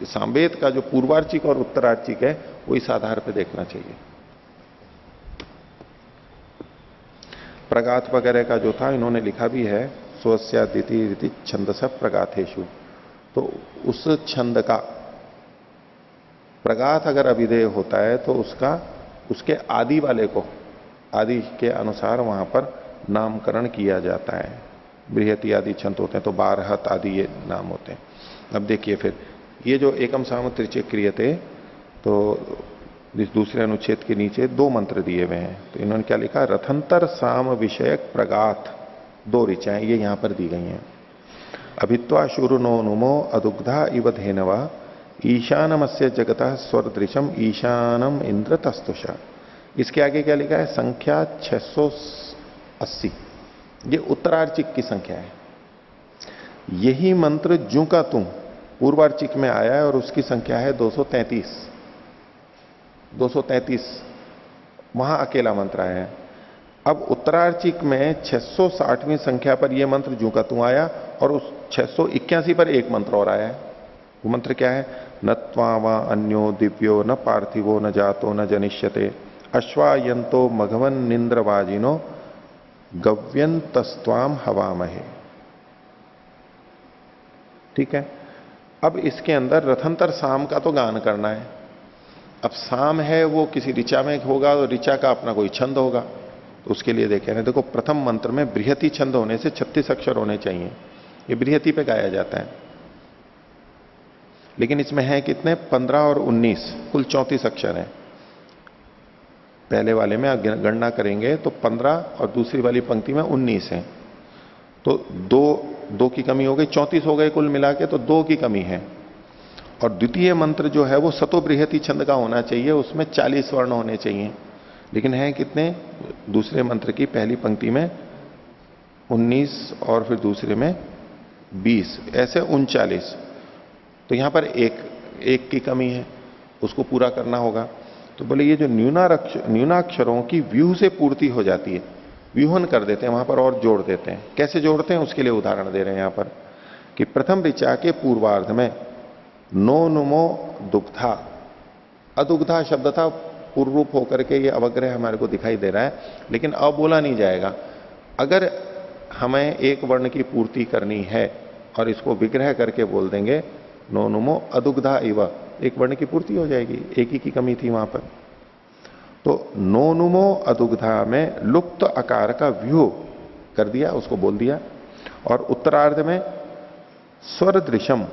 Speaker 1: सामवेद का जो पूर्वार्चिक और उत्तरार्चिक है वो इस आधार पर देखना चाहिए। प्रगाथ वगैरह का जो था इन्होंने लिखा भी है, स्वस्यादिति रीति छंदस प्रगाथेशु। तो उस छंद का प्रगाथ अगर अभिधेय होता है तो उसके आदि वाले को आदि के अनुसार वहां पर नामकरण किया जाता है। बृहति आदि छंद होते हैं तो बारहत आदि ये नाम होते हैं। अब देखिए फिर ये जो एकम साम त्रिचे क्रियते, तो इस दूसरे अनुच्छेद के नीचे 2 मंत्र दिए हुए हैं। तो इन्होंने क्या लिखा, रथंतर साम विषयक प्रगाथ 2 ऋचाएं ये यहां पर दी गई हैं। अभित्वा शुरु नो नुमो अदुग्धा इव धेनवा ईशानमस्य जगतः स्वरदृशम ईशानम इंद्र तस्तुषा। इसके आगे क्या लिखा है, संख्या 680, ये उत्तरार्चिक की संख्या है। यही मंत्र जू का तुम पूर्वार्चिक में आया है और उसकी संख्या है 233। 233 वहां अकेला मंत्र आया है। अब उत्तरार्चिक में 660वीं संख्या पर यह मंत्र जू का तू आया और उस 681 पर एक मंत्र और आया है। वो मंत्र क्या है, न त्वा अन्यो दिव्यो न पार्थिवो न जातो न जनिष्यते अश्वायंतो मघवन निंद्रवाजिनो गव्यंतस्त्वाम हवामहे। ठीक है। अब इसके अंदर रथंतर साम का तो गान करना है। अब साम है वो किसी ऋचा में होगा तो ऋचा का अपना कोई छंद होगा, तो उसके लिए देखें ना, देखो प्रथम मंत्र में बृहति छंद होने से 36 अक्षर होने चाहिए, ये बृहति पे गाया जाता है। लेकिन इसमें है कितने, 15 और 19, कुल 34 अक्षर हैं। पहले वाले में गणना करेंगे तो 15 और दूसरी वाली पंक्ति में 19 है, तो दो की कमी हो गई, 34 हो गए कुल मिला के, तो 2 की कमी है। और द्वितीय मंत्र जो है वो सतो बृहति छंद का होना चाहिए, उसमें 40 वर्ण होने चाहिए, लेकिन है कितने, दूसरे मंत्र की पहली पंक्ति में 19 और फिर दूसरे में 20, ऐसे 39। तो यहां पर एक की कमी है, उसको पूरा करना होगा। तो बोले ये जो न्यूनाक्षरों की व्यूह से पूर्ति हो जाती है, व्यूहन कर देते हैं, वहां पर और जोड़ देते हैं। कैसे जोड़ते हैं उसके लिए उदाहरण दे रहे हैं यहां पर कि प्रथम ऋचा के पूर्वार्ध में नो नुमो दुग्धा, अदुग्धा शब्द था, पूर्व रूप होकर के ये अवग्रह हमारे को दिखाई दे रहा है, लेकिन अब बोला नहीं जाएगा। अगर हमें एक वर्ण की पूर्ति करनी है और इसको विग्रह करके बोल देंगे नो नुमो अदुग्धा इव, एक वर्ण की पूर्ति हो जाएगी, एक ही की कमी थी वहां पर। तो नो नुमो अदुग्धा में लुप्त अकार का व्यूह कर दिया, उसको बोल दिया। और उत्तरार्ध में स्वर दृशम,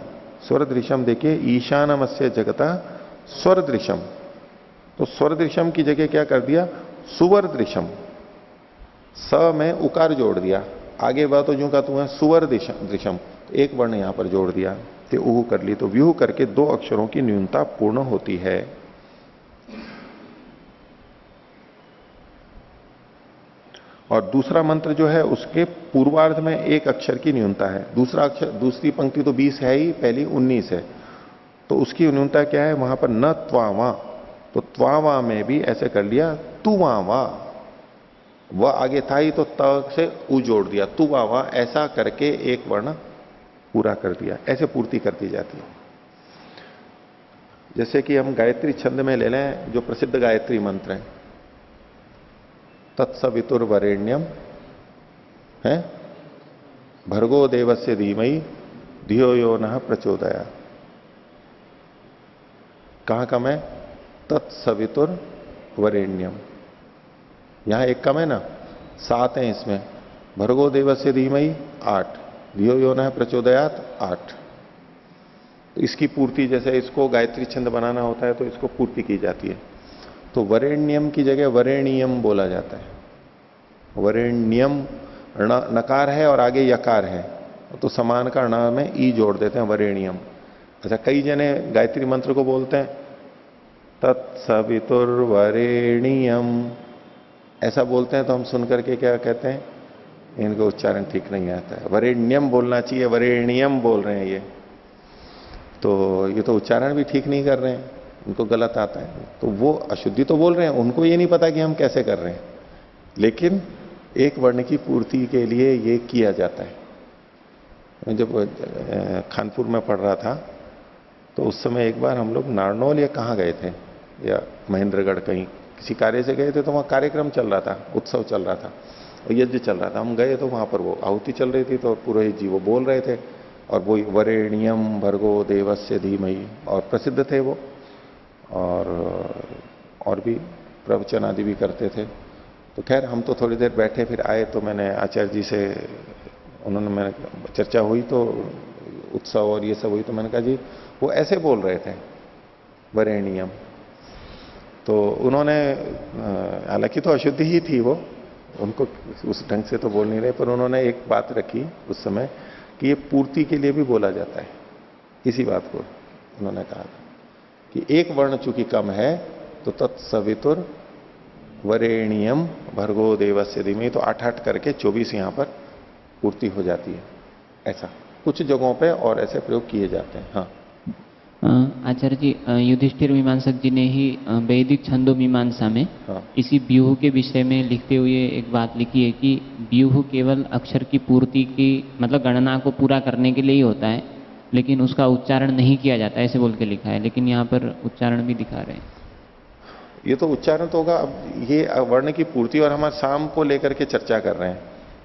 Speaker 1: स्वर दृशम देखिए, ईशानमस्य जगता स्वर दृशम, तो स्वर दृशम की जगह क्या कर दिया, सुवर दृशम, स में उकार जोड़ दिया, आगे वह तो जो का तू है सुवर दृशम, एक वर्ण यहां पर जोड़ दिया, तो ऊह कर ली। तो व्यूह करके 2 अक्षरों की न्यूनता पूर्ण होती है। और दूसरा मंत्र जो है उसके पूर्वार्ध में 1 अक्षर की न्यूनता है। दूसरा अक्षर, दूसरी पंक्ति तो 20 है ही, पहली 19 है, तो उसकी न्यूनता क्या है वहां पर, न त्वावा, तो त्वावा में भी ऐसे कर लिया तुवावा, वह आगे था ही तो त से उ जोड़ दिया, तुवावा, ऐसा करके एक वर्ण पूरा कर दिया। ऐसे पूर्ति कर दी जाती है। जैसे कि हम गायत्री छंद में ले लें, जो प्रसिद्ध गायत्री मंत्र है, तत्सवितुर्वरेण्यम है, भर्गो देवस्य धीमहि धियो यो नः प्रचोदयात्। कहां कम है, तत्सवितुर्वरेण्यम, यहां एक कम है ना, 7 है इसमें, भर्गो देवस्य धीमहि 8, धियो यो नः प्रचोदयात् 8। तो इसकी पूर्ति, जैसे इसको गायत्री छंद बनाना होता है तो इसको पूर्ति की जाती है। तो वरेण्यम की जगह वरेण्यम बोला जाता है। वरेण्यम नकार है और आगे यकार है, तो समान का ण में ई जोड़ देते हैं, वरेण्यम। अच्छा, कई जने गायत्री मंत्र को बोलते हैं तत्सवितुर्वरेण्यम, ऐसा बोलते हैं, तो हम सुन करके क्या कहते हैं, इनको उच्चारण ठीक नहीं आता है, वरेण्यम बोलना चाहिए, वरेण्यम बोल रहे हैं ये, तो ये तो उच्चारण भी ठीक नहीं कर रहे हैं, उनको गलत आता है। तो वो अशुद्धि तो बोल रहे हैं, उनको ये नहीं पता कि हम कैसे कर रहे हैं, लेकिन एक वर्ण की पूर्ति के लिए ये किया जाता है। मैं जब कानपुर में पढ़ रहा था तो उस समय एक बार हम लोग नारनौल या कहाँ गए थे, या महेंद्रगढ़ कहीं किसी कार्य से गए थे, तो वहाँ कार्यक्रम चल रहा था, उत्सव चल रहा था और यज्ञ चल रहा था। हम गए तो वहां पर वो आहुति चल रही थी, तो पुरोहित जी वो बोल रहे थे और वो वरेण्यम भर्गो देवस्य धीमहि, और प्रसिद्ध थे वो, और भी प्रवचन आदि भी करते थे। तो खैर हम तो थोड़ी देर बैठे, फिर आए तो मैंने आचार्य जी से, मैंने चर्चा हुई तो उत्सव और ये सब हुई, तो मैंने कहा जी वो ऐसे बोल रहे थे वरेण्यम। तो उन्होंने, हालांकि तो अशुद्धि ही थी वो, उनको उस ढंग से तो बोल नहीं रहे, पर उन्होंने एक बात रखी उस समय कि ये पूर्ति के लिए भी बोला जाता है। इसी बात को उन्होंने कहा कि एक वर्ण चूंकि कम है तो तत्सवितुर वरेण्यम भर्गो देवस्य धीमहि, तो 8-8 करके 24 यहां पर पूर्ति हो जाती है। ऐसा कुछ जगहों पे और ऐसे प्रयोग किए जाते हैं। हाँ
Speaker 2: आचार्य जी, युधिष्ठिर मीमांसक जी ने ही वैदिक छंदो मीमांसा में इसी व्यूह के विषय में लिखते हुए एक बात लिखी है कि व्यूह केवल अक्षर की पूर्ति की, मतलब गणना को पूरा करने के लिए ही होता है, लेकिन उसका उच्चारण नहीं किया जाता, ऐसे बोल के लिखा है। लेकिन यहाँ पर उच्चारण भी दिखा रहे हैं।
Speaker 1: ये तो उच्चारण तो होगा। अब ये वर्ण की पूर्ति और हमारे साम को लेकर के चर्चा कर रहे हैं,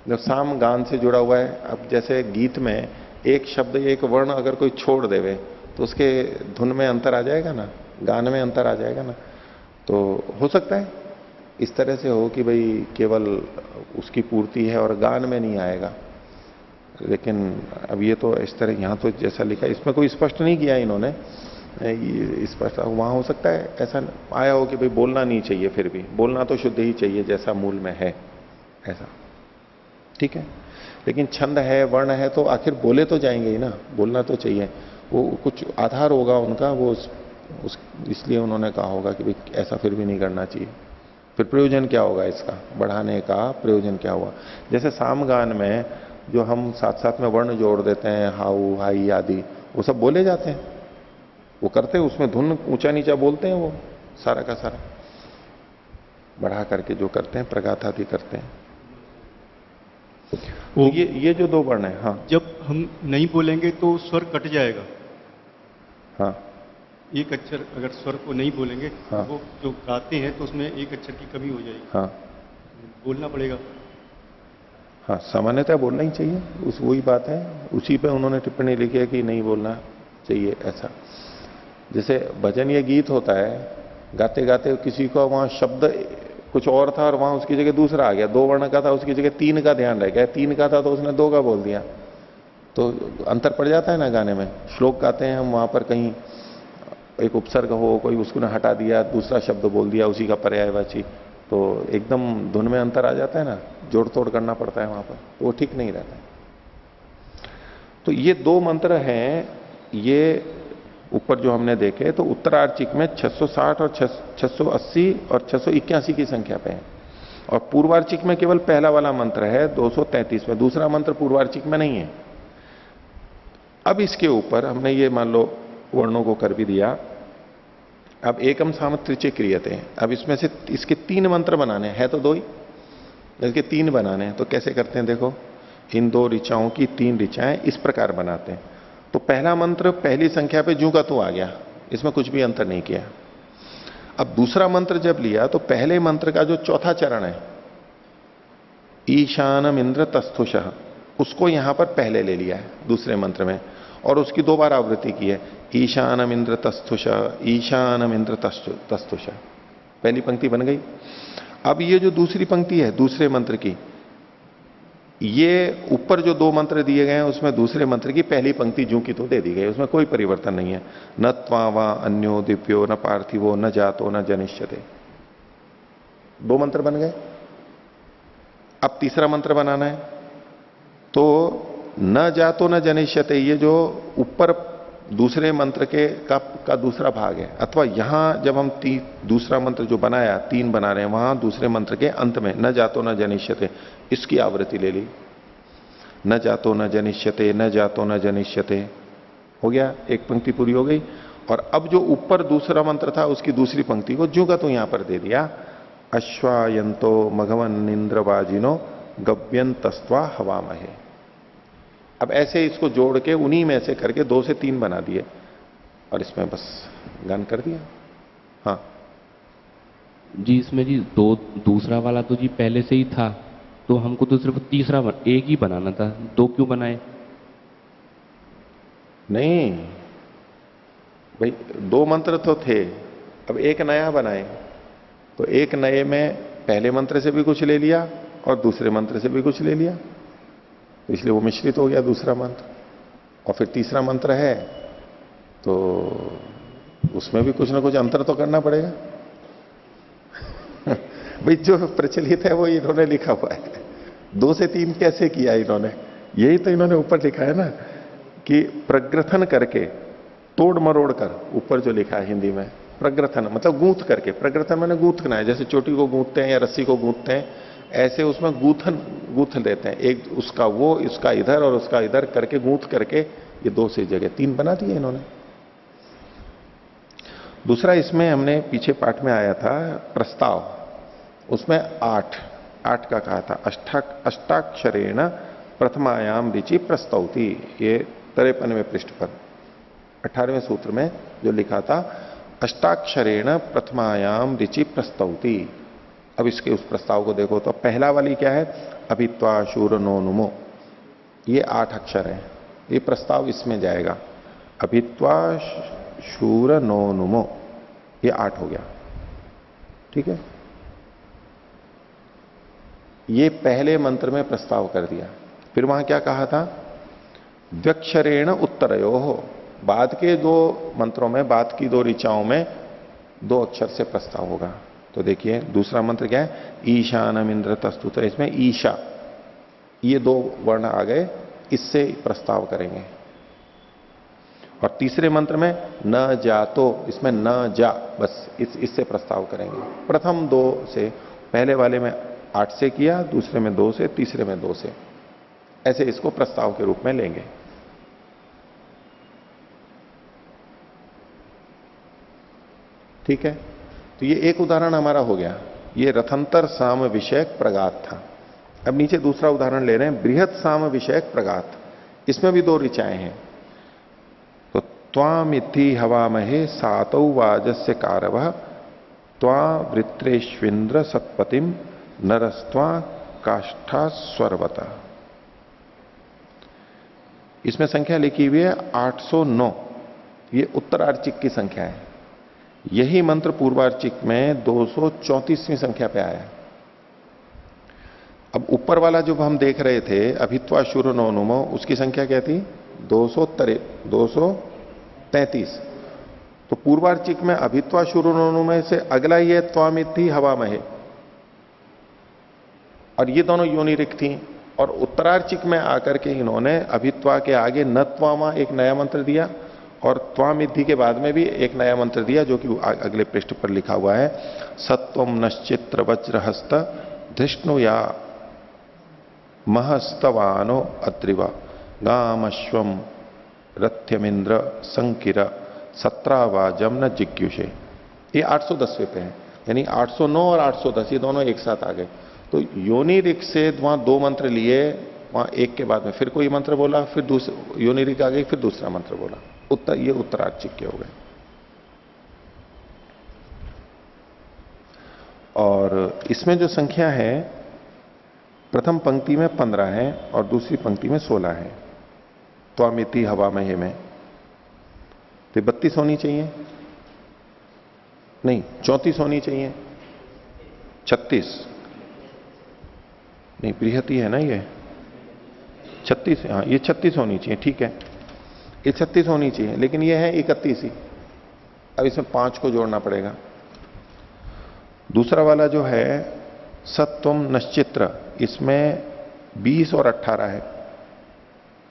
Speaker 1: जब साम गान से जुड़ा हुआ है। अब जैसे गीत में एक शब्द एक वर्ण अगर कोई छोड़ देवे तो उसके धुन में अंतर आ जाएगा ना, गान में अंतर आ जाएगा ना। तो हो सकता है इस तरह से हो कि भाई केवल उसकी पूर्ति है और गान में नहीं आएगा, लेकिन अब ये तो इस तरह यहां तो जैसा लिखा है, इसमें कोई स्पष्ट नहीं किया इन्होंने, स्पष्ट वहां हो सकता है ऐसा आया हो कि भाई बोलना नहीं चाहिए, फिर भी बोलना तो शुद्ध ही चाहिए जैसा मूल में है, ऐसा ठीक है। लेकिन छंद है, वर्ण है, तो आखिर बोले तो जाएंगे ही ना, बोलना तो चाहिए। वो कुछ आधार होगा उनका, वो इसलिए उन्होंने कहा होगा कि भाई ऐसा फिर भी नहीं करना चाहिए। फिर प्रयोजन क्या होगा इसका, बढ़ाने का प्रयोजन क्या हुआ। जैसे सामगान में जो हम साथ साथ में वर्ण जोड़ देते हैं, हाउ हाई आदि, वो सब बोले जाते हैं, वो करते हैं, उसमें धुन ऊंचा नीचा बोलते हैं, वो सारा का सारा बढ़ा करके जो करते हैं, प्रगाथ आदि करते हैं। तो ये जो दो वर्ण है, हाँ, जब
Speaker 3: हम नहीं बोलेंगे तो स्वर कट जाएगा।
Speaker 1: हाँ,
Speaker 3: एक अक्षर अगर स्वर को नहीं बोलेंगे,
Speaker 1: हाँ,
Speaker 3: वो जो गाते हैं तो उसमें एक अक्षर की कमी हो जाएगी।
Speaker 1: हाँ,
Speaker 3: बोलना पड़ेगा।
Speaker 1: हाँ, सामान्यतः बोलना ही चाहिए, वही बात है। उसी पे उन्होंने टिप्पणी लिखी है कि नहीं बोलना चाहिए ऐसा। जैसे भजन या गीत होता है, गाते गाते किसी को वहां शब्द कुछ और था और वहां उसकी जगह दूसरा आ गया, 2 वर्ण का था उसकी जगह 3 का ध्यान रह गया, 3 का था तो उसने 2 का बोल दिया, तो अंतर पड़ जाता है ना गाने में। श्लोक गाते हैं हम, वहां पर कहीं एक उपसर्ग हो, कोई उसको ने हटा दिया, दूसरा शब्द बोल दिया उसी का पर्यायवाची, तो एकदम धुन में अंतर आ जाता है ना, जोड़ तोड़ करना पड़ता है वहां पर, तो वो ठीक नहीं रहता है। तो ये 2 मंत्र हैं, ये ऊपर जो हमने देखे, तो उत्तरार्चिक में 660 और 680 और 681 की संख्या पे है, और पूर्वार्चिक में केवल पहला वाला मंत्र है 233 में, दूसरा मंत्र पूर्वार्चिक में नहीं है। अब इसके ऊपर हमने ये मान लो वर्णों को कर भी दिया। अब एकम सामत्रिचे क्रियते हैं, अब इसमें से इसके 3 मंत्र बनाने हैं, तो 2 ही, इसके 3 बनाने हैं। तो कैसे करते हैं देखो, इन 2 ऋचाओं की 3 ऋचाएं इस प्रकार बनाते हैं। तो पहला मंत्र पहली संख्या पे जू का तू आ गया, इसमें कुछ भी अंतर नहीं किया। अब दूसरा मंत्र जब लिया तो पहले मंत्र का जो चौथा चरण है, ईशानम इंद्र तस्थुषः, उसको यहां पर पहले ले लिया है दूसरे मंत्र में, और उसकी 2 बार आवृत्ति की है, ईशानम इंद्र तस्थुषः, ईशानम इंद्र तस्थुषः। पहली पंक्ति बन गई। अब ये जो दूसरी पंक्ति है दूसरे मंत्र की, ये ऊपर जो 2 मंत्र दिए गए हैं उसमें दूसरे मंत्र की पहली पंक्ति जू की तो दे दी गई, उसमें कोई परिवर्तन नहीं है। न त्वा वा अन्यो दिव्यो न पार्थिवो न जातो न जनिष्यते, 2 मंत्र बन गए। अब तीसरा मंत्र बनाना है, तो न जातो न जनिष्यते, ये जो ऊपर दूसरे मंत्र के का दूसरा भाग है, अथवा यहां जब हम दूसरा मंत्र जो बनाया 3 बना रहे हैं, वहां दूसरे मंत्र के अंत में न जातो न जनिष्यते, इसकी आवृत्ति ले ली। न जातो न जनिष्यते, न जातो न जनिष्यते, हो गया, एक पंक्ति पूरी हो गई। और अब जो ऊपर दूसरा मंत्र था उसकी दूसरी पंक्ति को जू का तो यहां पर दे दिया, अश्वायंतो मघवन इंद्रवाजिनो गव्यंतस्त्वा हवामहे। अब ऐसे इसको जोड़ के उन्हीं में से करके 2 से 3 बना दिए और इसमें बस गान कर दिया। हाँ
Speaker 4: जी, इसमें जी दूसरा वाला तो जी पहले से ही था, तो हमको तो सिर्फ तीसरा एक ही बनाना था, 2 क्यों बनाए?
Speaker 1: नहीं भाई, 2 मंत्र तो थे, अब एक नया बनाए, तो एक नए में पहले मंत्र से भी कुछ ले लिया और दूसरे मंत्र से भी कुछ ले लिया, तो इसलिए वो मिश्रित हो गया दूसरा मंत्र। और फिर तीसरा मंत्र है तो उसमें भी कुछ ना कुछ अंतर तो करना पड़ेगा। भाई जो प्रचलित है वो इन्होंने लिखा हुआ है। 2 से 3 कैसे किया इन्होंने? यही तो इन्होंने ऊपर लिखा है ना कि प्रग्रथन करके, तोड़ मरोड़ कर, ऊपर जो लिखा है हिंदी में प्रग्रथन मतलब गूंथ करके, प्रग्रथन मैंने गूंथना है, जैसे चोटी को गूंथते हैं या रस्सी को गूंथते हैं, ऐसे उसमें गूंथ देते हैं, एक उसका वो, इसका इधर और उसका इधर करके गूंथ करके ये 2 से जगह 3 बना दिए इन्होंने। दूसरा इसमें हमने पीछे पाठ में आया था प्रस्ताव, उसमें 8 का कहा था, अष्टाक्षरेण प्रथमायाम ऋचि प्रस्तौति, ये 53वें पृष्ठ पर 18वें सूत्र में जो लिखा था, अष्टाक्षरेण प्रथमायाम ऋचि प्रस्तौति। अब इसके उस प्रस्ताव को देखो तो पहला वाली क्या है, अभित्वा शूर नो नुमो, ये 8 अक्षर है, ये प्रस्ताव इसमें जाएगा। अभित्वा शूर नो नुमो, ये 8 हो गया, ठीक है। ये पहले मंत्र में प्रस्ताव कर दिया। फिर वहां क्या कहा था, द्व्यक्षरेण उत्तरयो हो, बाद के 2 मंत्रों में, बाद की 2 ऋचाओं में 2 अक्षर से प्रस्ताव होगा। तो देखिए दूसरा मंत्र क्या है, ईशानम इंद्र तस्तुत, इसमें ईशा, ये 2 वर्ण आ गए, इससे प्रस्ताव करेंगे। और तीसरे मंत्र में न जातो, इसमें न जा, बस इससे प्रस्ताव करेंगे। प्रथम 2 से, पहले वाले में 8 से किया, दूसरे में 2 से, तीसरे में 2 से, ऐसे इसको प्रस्ताव के रूप में लेंगे। ठीक है, तो ये एक उदाहरण हमारा हो गया, ये रथंतर साम विषयक प्रगात था। अब नीचे दूसरा उदाहरण ले रहे हैं, बृहत साम विषयक प्रगात, इसमें भी 2 ऋचाएं हैं। तो त्वामिति हवामहे सातौ वाजस्य कारवः त्वा वृत्रेश्विन्द्र सत्पतिम नरस्त्वा काष्ठा स्वरवता। इसमें संख्या लिखी हुई है 809, ये उत्तरार्चिक की संख्या है। यही मंत्र पूर्वार्चिक में 234वीं संख्या पे आया। अब ऊपर वाला जो हम देख रहे थे अभित्वा शूर नो नुमो, उसकी संख्या क्या थी, 233। तो पूर्वार्चिक में अभित्वा शूर नो नुमो से अगला ही है त्वामिति हवामहे, और ये दोनों योनिरिक थी। और उत्तरार्चिक में आकर के इन्होंने अभित्वा के आगे नत्वामा एक नया मंत्र दिया और त्वामिद्धि के बाद में भी एक नया मंत्र दिया, जो कि अगले पृष्ठ पर लिखा हुआ है, सत्वम नश्चित्र वज्रहस्त धृष्णु या महस्तवानो अत्रिवा गामश्वम रथ्यमिंद्र संकिर सत्रावाजम न जिज्ञुषे। ये 810वें पे है, यानी 809 और 810 ये दोनों एक साथ आ गए। तो योनिरिक से वहां 2 मंत्र लिए, वहां एक के बाद में फिर कोई मंत्र बोला, फिर दूसरे योनिरिक आ गई, फिर दूसरा मंत्र बोला, ये उत्तरार्चिक के हो गए। और इसमें जो संख्या है, प्रथम पंक्ति में 15 है और दूसरी पंक्ति में 16 है, त्वामिति हवामहे में। तो 32 होनी चाहिए, नहीं 34 होनी चाहिए, 36 नहीं, बृहति है ना ये, 36, हाँ ये 36 होनी चाहिए, ठीक है, ये 36 होनी चाहिए, लेकिन ये है 31 ही। अब इसमें 5 को जोड़ना पड़ेगा। दूसरा वाला जो है सत्वम नश्चित्र, इसमें 20 और 18 है,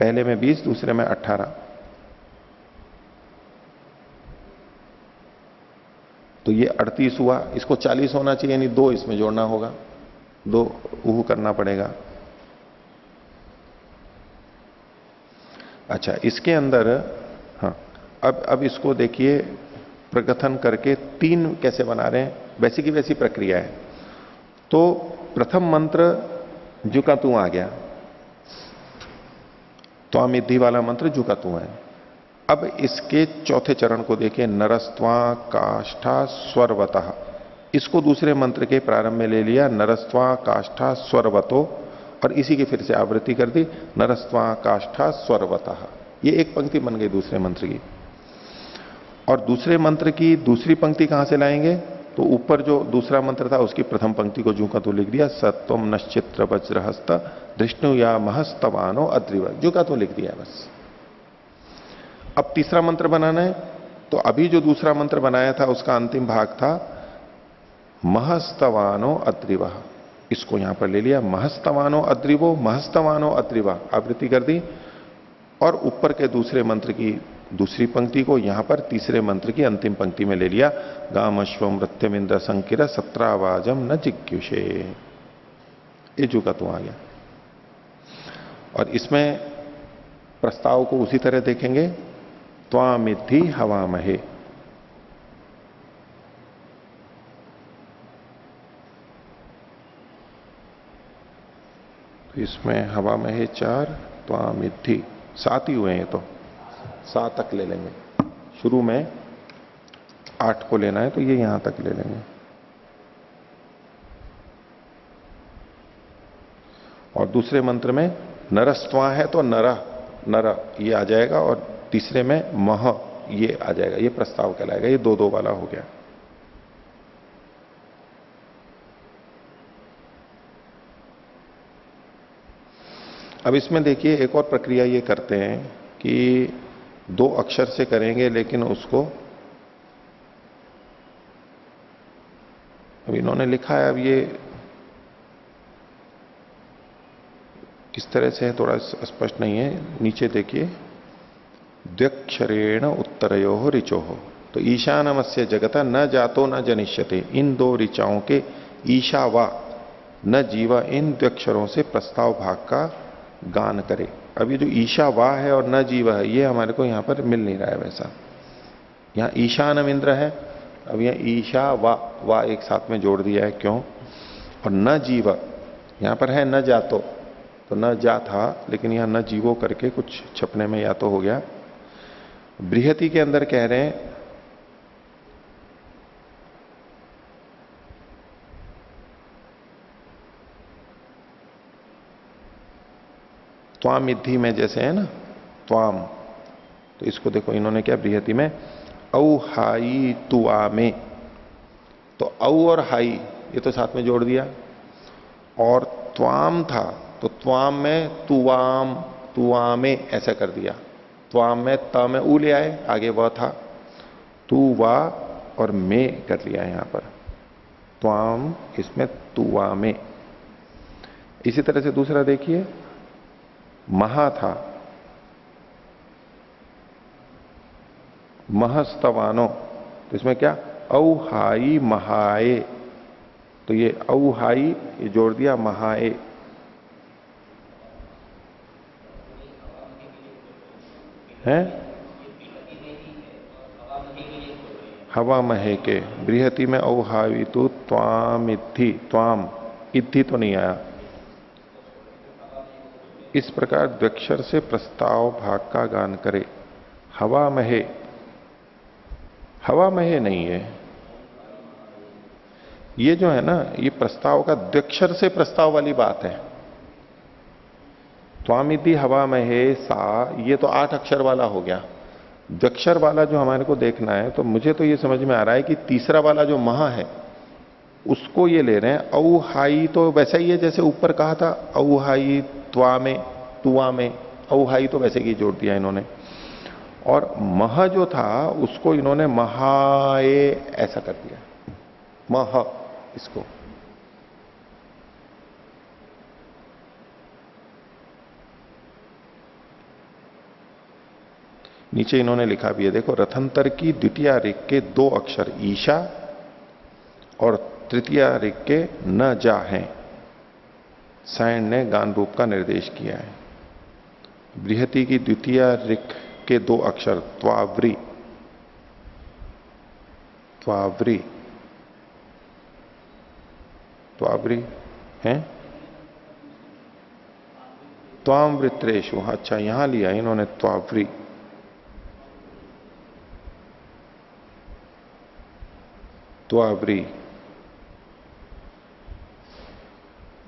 Speaker 1: पहले में 20 दूसरे में 18, तो ये 38 हुआ। इसको 40 होना चाहिए, यानी 2 इसमें जोड़ना होगा, 2 ऊह करना पड़ेगा। अच्छा, इसके अंदर हाँ, अब इसको देखिए प्रकथन करके 3 कैसे बना रहे हैं, वैसी की वैसी प्रक्रिया है। तो प्रथम मंत्र जू का तू आ गया, त्वामिद्धि वाला मंत्र जू का तू है। अब इसके चौथे चरण को देखिए, नरस्त्वा काष्ठा स्वरवतः। इसको दूसरे मंत्र के प्रारंभ में ले लिया, नरस्त्वा काष्ठा स्वरवतो, और इसी की फिर से आवृत्ति कर दी, नरस्त्वा काष्ठा स्वरवतः। ये एक पंक्ति बन गई दूसरे मंत्र की। और दूसरे मंत्र की दूसरी पंक्ति कहां से लाएंगे? तो ऊपर जो दूसरा मंत्र था उसकी प्रथम पंक्ति को जू का तो लिख दिया, सत्वम नश्चित्र वज्रहस्त धृष्णु या महस्तवानो अद्रिव, जू का तो लिख दिया बस। अब तीसरा मंत्र बनाना है, तो अभी जो दूसरा मंत्र बनाया था उसका अंतिम भाग था महस्तवानो अद्रिव, इसको यहां पर ले लिया, महस्तवानो अद्रिवो, महस्तवानो अद्रिवा, आवृत्ति कर दी। और ऊपर के दूसरे मंत्र की दूसरी पंक्ति को यहां पर तीसरे मंत्र की अंतिम पंक्ति में ले लिया, गाम अश्वम रत्यमिंद्र संकिर सत्रावाजम न जिज्ञुषे, ये जू का तू आ गया। और इसमें प्रस्ताव को उसी तरह देखेंगे, त्वामिद्धि हवामहे, तो इसमें हवामहे 4, त्वामिद्धि 7 ही हुए हैं, तो 7 तक ले लेंगे। शुरू में 8 को लेना है तो ये यहां तक ले लेंगे। और दूसरे मंत्र में नरस्त्वा है तो नर नर ये आ जाएगा, और तीसरे में मह ये आ जाएगा, ये प्रस्ताव कहलाएगा। ये 2-2 वाला हो गया। अब इसमें देखिए एक और प्रक्रिया ये करते हैं कि 2 अक्षर से करेंगे, लेकिन उसको अब इन्होंने लिखा है, अब ये किस तरह से है थोड़ा स्पष्ट नहीं है। नीचे देखिए, द्व्यक्षरेण उत्तरयो ऋचो हो, तो ईशानमस्य जगता न जातो न जनिष्यते, इन 2 ऋचाओं के ईशा वा न जीवा, इन द्व्यक्षरों से प्रस्ताव भाग का गान करे। अब ये जो ईशा वा है और न जीवा है, ये हमारे को यहां पर मिल नहीं रहा है वैसा। यहां ईशानम इंद्र है, अब यहां ईशा वा एक साथ में जोड़ दिया है, क्यों? और न जीवा यहां पर है न जातो, तो न जा था, लेकिन यहां न जीवो करके कुछ छपने में या तो हो गया। बृहति के अंदर कह रहे हैं त्वामिद्धि में जैसे है ना त्वाम, तो इसको देखो इन्होंने क्या बृहति में औ हाई तुआ में, तो औ और हाई ये तो साथ में जोड़ दिया। और त्वाम था तो त्वाम में तुआम तुआमे ऐसा कर दिया। त्वाम में त में ऊ ले आए, आगे वह था, तू वा और में कर लिया यहां पर, त्वाम इसमें तुआ में। इसी तरह से दूसरा देखिए, महा था महस्तवानो, तो इसमें क्या औहाई महाए, तो ये औहाई ये जोड़ दिया महाए। हैं हवा महे के, बृहति में औहावी तो त्वामिद्धि, त्वाम इद्धि तो नहीं आया। इस प्रकार द्व्यक्षर से प्रस्ताव भाग का गान करे। हवा महे, हवा महे नहीं है ये जो है ना, ये प्रस्ताव का द्व्यक्षर से प्रस्ताव वाली बात है। त्वामिद्धि हवा महे सा, ये तो 8 अक्षर वाला हो गया। द्व्यक्षर वाला जो हमारे को देखना है, तो मुझे तो ये समझ में आ रहा है कि तीसरा वाला जो महा है उसको ये ले रहे हैं। औहाई तो वैसा ही है जैसे ऊपर कहा था, औहाई त्वा में तुआ में, औहाई तो वैसे ही जोड़ दिया इन्होंने। और मह जो था उसको इन्होंने महाए ऐसा कर दिया, मह इसको। नीचे इन्होंने लिखा भी है, देखो, रथंतर की द्वितीय ऋग के 2 अक्षर ईशा और तृतीय ऋग के न जा हैं। सायण ने गान रूप का निर्देश किया है। बृहति की द्वितीय ऋग के 2 अक्षर त्वावरी, त्वावरी, त्वावरी हैं, त्वामृत्रेषु, अच्छा यहां लिया इन्होंने त्वावृ, त्वावृ,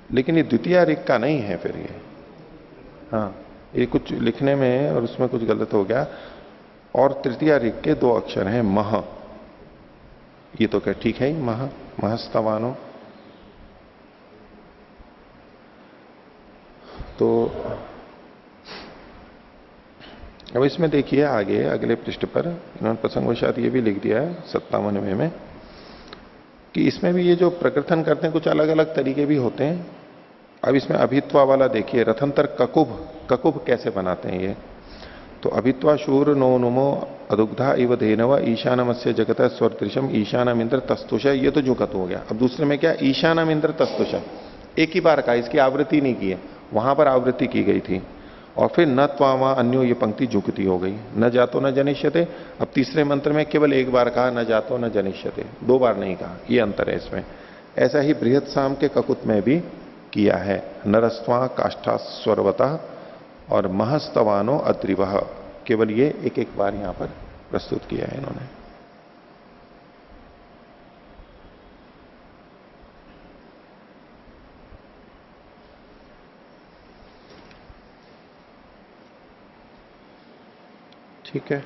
Speaker 1: लेकिन ये द्वितीय ऋग का नहीं है फिर ये। हाँ, ये कुछ लिखने में और उसमें कुछ गलत हो गया। और तृतीय ऋग के 2 अक्षर हैं मह, ये तो क्या ठीक है ही, मह, महस्तवानो। तो अब इसमें देखिए आगे अगले पृष्ठ पर इन्होंने प्रसंगवशात ये भी लिख दिया है 57वें में कि इसमें भी ये जो प्रकृथन करते हैं कुछ अलग अलग तरीके भी होते हैं। अब इसमें अभित्वा वाला देखिए, रथंतर ककुभ, ककुभ कैसे बनाते हैं ये, तो अभित्वा शूर नो नुमो अदुग्धा इव धेनव ईशानमस्य जगत स्वरदृशम ईशानम इंद्र तस्तुष, ये तो जुकत हो गया। अब दूसरे में क्या, ईशानम इंद्र तस्तुष, एक ही बार का, इसकी आवृत्ति नहीं की है, वहां पर आवृत्ति की गई थी। और फिर न त्वामा अन्यो, ये पंक्ति जुकती हो गई, न जातो न जनिष्यते। अब तीसरे मंत्र में केवल एक बार कहा न जातो न जनिष्यते, 2 बार नहीं कहा, ये अंतर है इसमें। ऐसा ही बृहत साम के ककुत में भी किया है, नरस्वा काष्ठा स्वरवता और महस्तवानो अद्रिवह, केवल ये एक एक बार यहां पर प्रस्तुत किया है इन्होंने। ठीक है,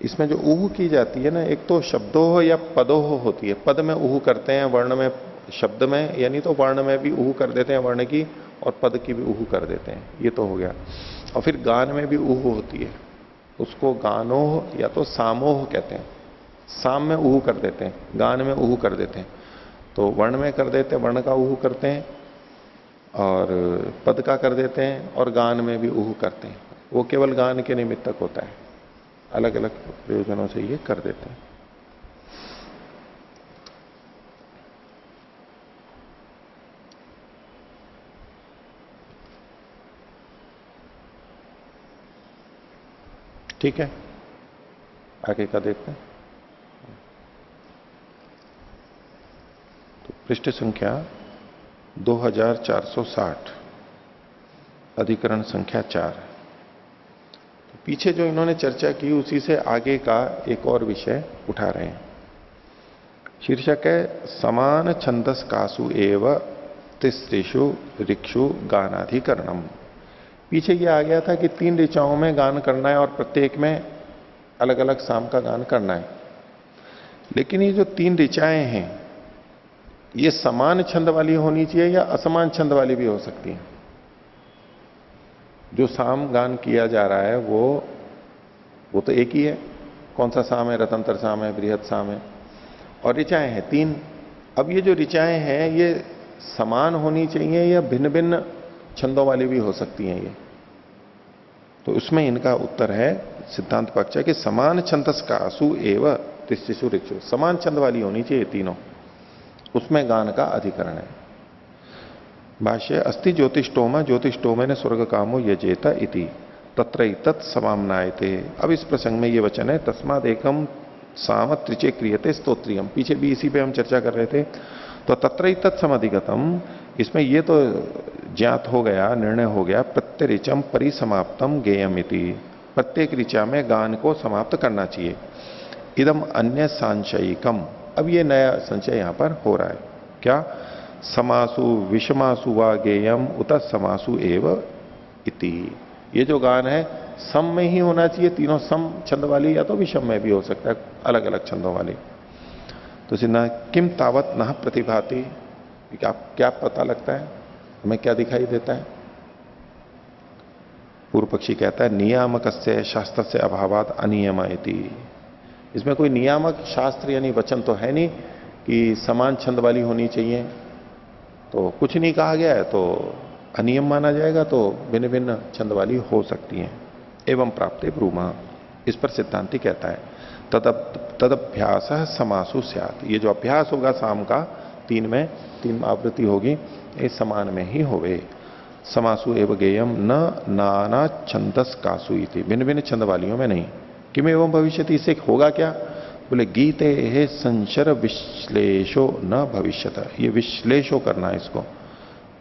Speaker 1: इसमें जो ऊह की जाती है ना, एक तो शब्दोह या पदोह होती है, पद में ऊह करते हैं, वर्ण में, शब्द में यानी तो वर्ण में भी ऊह कर देते हैं वर्ण की, और पद की भी ऊह कर देते हैं, ये तो हो गया। और फिर गान में भी ऊह होती है, उसको गानोह या तो सामोह कहते हैं, साम में ऊह कर देते हैं, गान में ऊह कर देते हैं। तो वर्ण में कर देते हैं, वर्ण का ऊह करते हैं, और पद का कर देते हैं, और गान में भी ऊह करते हैं। वो केवल गान के निमित्तक होता है, अलग अलग प्रयोजनों से ये कर देते हैं। ठीक है, आगे का देखते हैं। तो पृष्ठ संख्या 2460, अधिकरण संख्या 4। पीछे जो इन्होंने चर्चा की उसी से आगे का एक और विषय उठा रहे हैं। शीर्षक है समान छंदस कासु एव तिस्त्रिषु ऋक्षु गानाधिकरणम। पीछे ये आ गया था कि 3 ऋचाओं में गान करना है और प्रत्येक में अलग अलग साम का गान करना है। लेकिन ये जो 3 ऋचाएं हैं ये समान छंद वाली होनी चाहिए या असमान छंद वाली भी हो सकती है। जो साम गान किया जा रहा है वो तो एक ही है, कौन सा साम है, रतंतर साम है, बृहत साम है, और ऋचाएं हैं 3। अब ये जो ऋचाएं हैं ये समान होनी चाहिए या भिन्न भिन्न छंदों वाली भी हो सकती हैं ये। तो उसमें इनका उत्तर है, सिद्धांत पक्ष है कि समान छंदस कासु एव तिस्त्रिषु ऋक्षु, समान छंद वाली होनी चाहिए तीनों, उसमें गान का अधिकरण है। भाष्य अस्ति ज्योतिष्टोम, ज्योतिष्टोम ने स्वर्ग कामो यजेता इति तत्र तत् समामनायते। अब इस प्रसंग में ये वचन है तस्माद एकम साम त्रिचे क्रियते स्तोत्रियम, पीछे भी इसी पे हम चर्चा कर रहे थे। तो तत्र तत् समधिगतम, इसमें ये तो ज्ञात हो गया, निर्णय हो गया, प्रत्यऋचम परिसमाप्तम गेयमिति, प्रत्येक ऋचा में गान को समाप्त करना चाहिए। इदम अन्य सांशयिकम, अब ये नया संशय यहां पर हो रहा है, क्या, समासु विषमासु वा गेयम उत समासु एव इति। ये जो गान है सम में ही होना चाहिए, तीनों सम छंद वाली, या तो विषम में भी हो सकता है, अलग अलग छंदों वाली। तो सिन्हा किम तावत न प्रतिभाति, क्या पता लगता है हमें, क्या दिखाई देता है। पूर्व पक्षी कहता है नियामक से शास्त्र से अभावात अनियम इति, इसमें कोई नियामक शास्त्र यानी वचन तो है नहीं कि समान छंद वाली होनी चाहिए, तो कुछ नहीं कहा गया है तो अनियम माना जाएगा, तो भिन्न भिन्न छंद वाली हो सकती हैं। एवं प्राप्ते ब्रूमा, इस पर सिद्धांति कहता है तदभ्यास समासु स्यात्, ये जो अभ्यास होगा साम का तीन में तीन आवृत्ति होगी, ये समान में ही होवे। समासु एवं गेयम न नाना छंदस कासु इति, भिन्न भिन्न छंद वालियों में नहीं। किम एवं भविष्यति, इससे होगा क्या? बोले गीते हे संशर विश्लेषो न भविष्यत, ये विश्लेषो करना है इसको,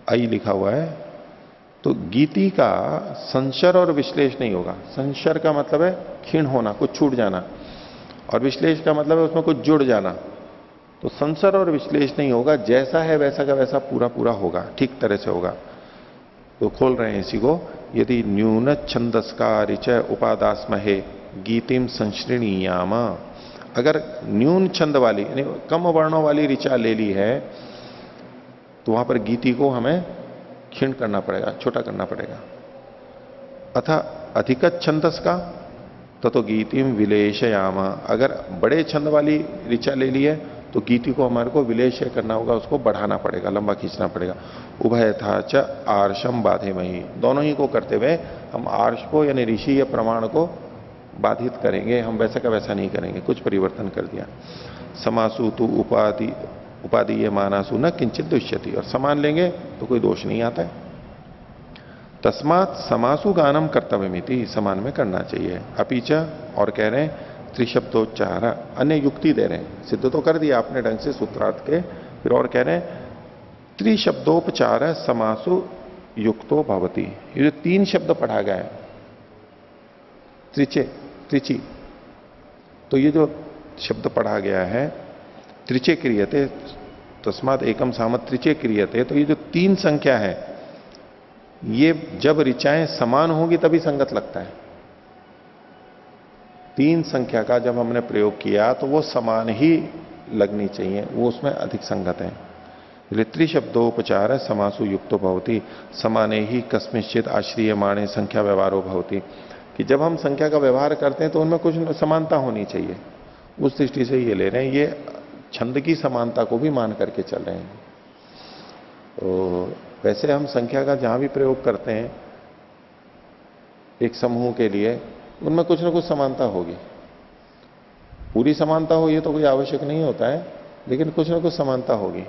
Speaker 1: आई लिखा हुआ है। तो गीति का संशर और विश्लेष नहीं होगा। संशर का मतलब है क्षीण होना, कुछ छूट जाना, और विश्लेष का मतलब है उसमें कुछ जुड़ जाना। तो संशर और विश्लेष नहीं होगा, जैसा है वैसा का वैसा पूरा पूरा होगा, ठीक तरह से होगा। तो खोल रहे हैं इसी को, यदि न्यून छंदस्का ऋचय उपादास्महे गीतिम संश्रेणीयाम, अगर न्यून छंद वाली यानी कम वर्णों वाली ऋचा ले ली है तो वहां पर गीति को हमें क्षीण करना पड़ेगा, छोटा करना पड़ेगा। अथा अधिक छंदस का तो गीतिम विलेशयाम, अगर बड़े छंद वाली ऋचा ले ली है तो गीति को हमारे को विलेश करना होगा, उसको बढ़ाना पड़ेगा, लंबा खींचना पड़ेगा। उभय था च आर्षम बाधे मही, दोनों ही को करते हुए हम आर्ष को यानी ऋषि या प्रमाण को बाधित करेंगे, हम वैसा का वैसा नहीं करेंगे, कुछ परिवर्तन कर दिया। समासु तु उपाधि मानासु न किंचित दुष्यति, और समान लेंगे तो कोई दोष नहीं आता है। तस्मात समासु गानम कर्तव्यमिति, समान में करना चाहिए। अपीच, और कह रहे हैं त्रिशब्दोच्चार, अन्य युक्ति दे रहे हैं, सिद्ध तो कर दिया आपने ढंग से सूत्रार्थ के, फिर और कह रहे हैं त्रिशब्दोपचार समासु युक्तो भवति। ये जो तीन शब्द पढ़ा गया है, त्रिचे त्रिची, तो ये जो शब्द पढ़ा गया है त्रिचे क्रियते, तस्मात एकम सामत त्रिचे क्रियते, तो ये जो तीन संख्या है ये जब ऋचाएं समान होंगी तभी संगत लगता है। तीन संख्या का जब हमने प्रयोग किया तो वो समान ही लगनी चाहिए, वो उसमें अधिक संगत है। त्रिशब्दोपचार समासु युक्तो भवति समाने ही कस्मिश्चित आश्रीयमाणे संख्या व्यवहारो भवति, कि जब हम संख्या का व्यवहार करते हैं तो उनमें कुछ समानता होनी चाहिए। उस दृष्टि से ये ले रहे हैं, ये छंद की समानता को भी मान करके चल रहे हैं। तो वैसे हम संख्या का जहां भी प्रयोग करते हैं एक समूह के लिए, उनमें कुछ ना कुछ समानता होगी। पूरी समानता हो ये तो कोई आवश्यक नहीं होता है, लेकिन कुछ ना कुछ समानता होगी।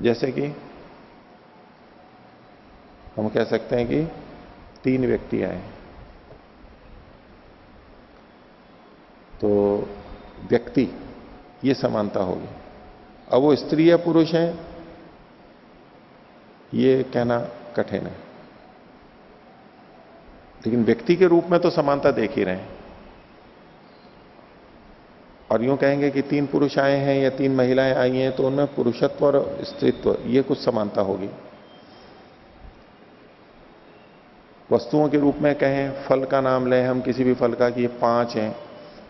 Speaker 1: जैसे कि हम कह सकते हैं कि तीन व्यक्ति आए, तो व्यक्ति ये समानता होगी। अब वो स्त्री या पुरुष है ये कहना कठिन है, लेकिन व्यक्ति के रूप में तो समानता देख ही रहे हैं। और यूं कहेंगे कि तीन पुरुष आए हैं या तीन महिलाएं आई हैं तो उनमें पुरुषत्व और स्त्रीत्व ये कुछ समानता होगी। वस्तुओं के रूप में कहें, फल का नाम लें हम किसी भी फल का कि ये 5 हैं,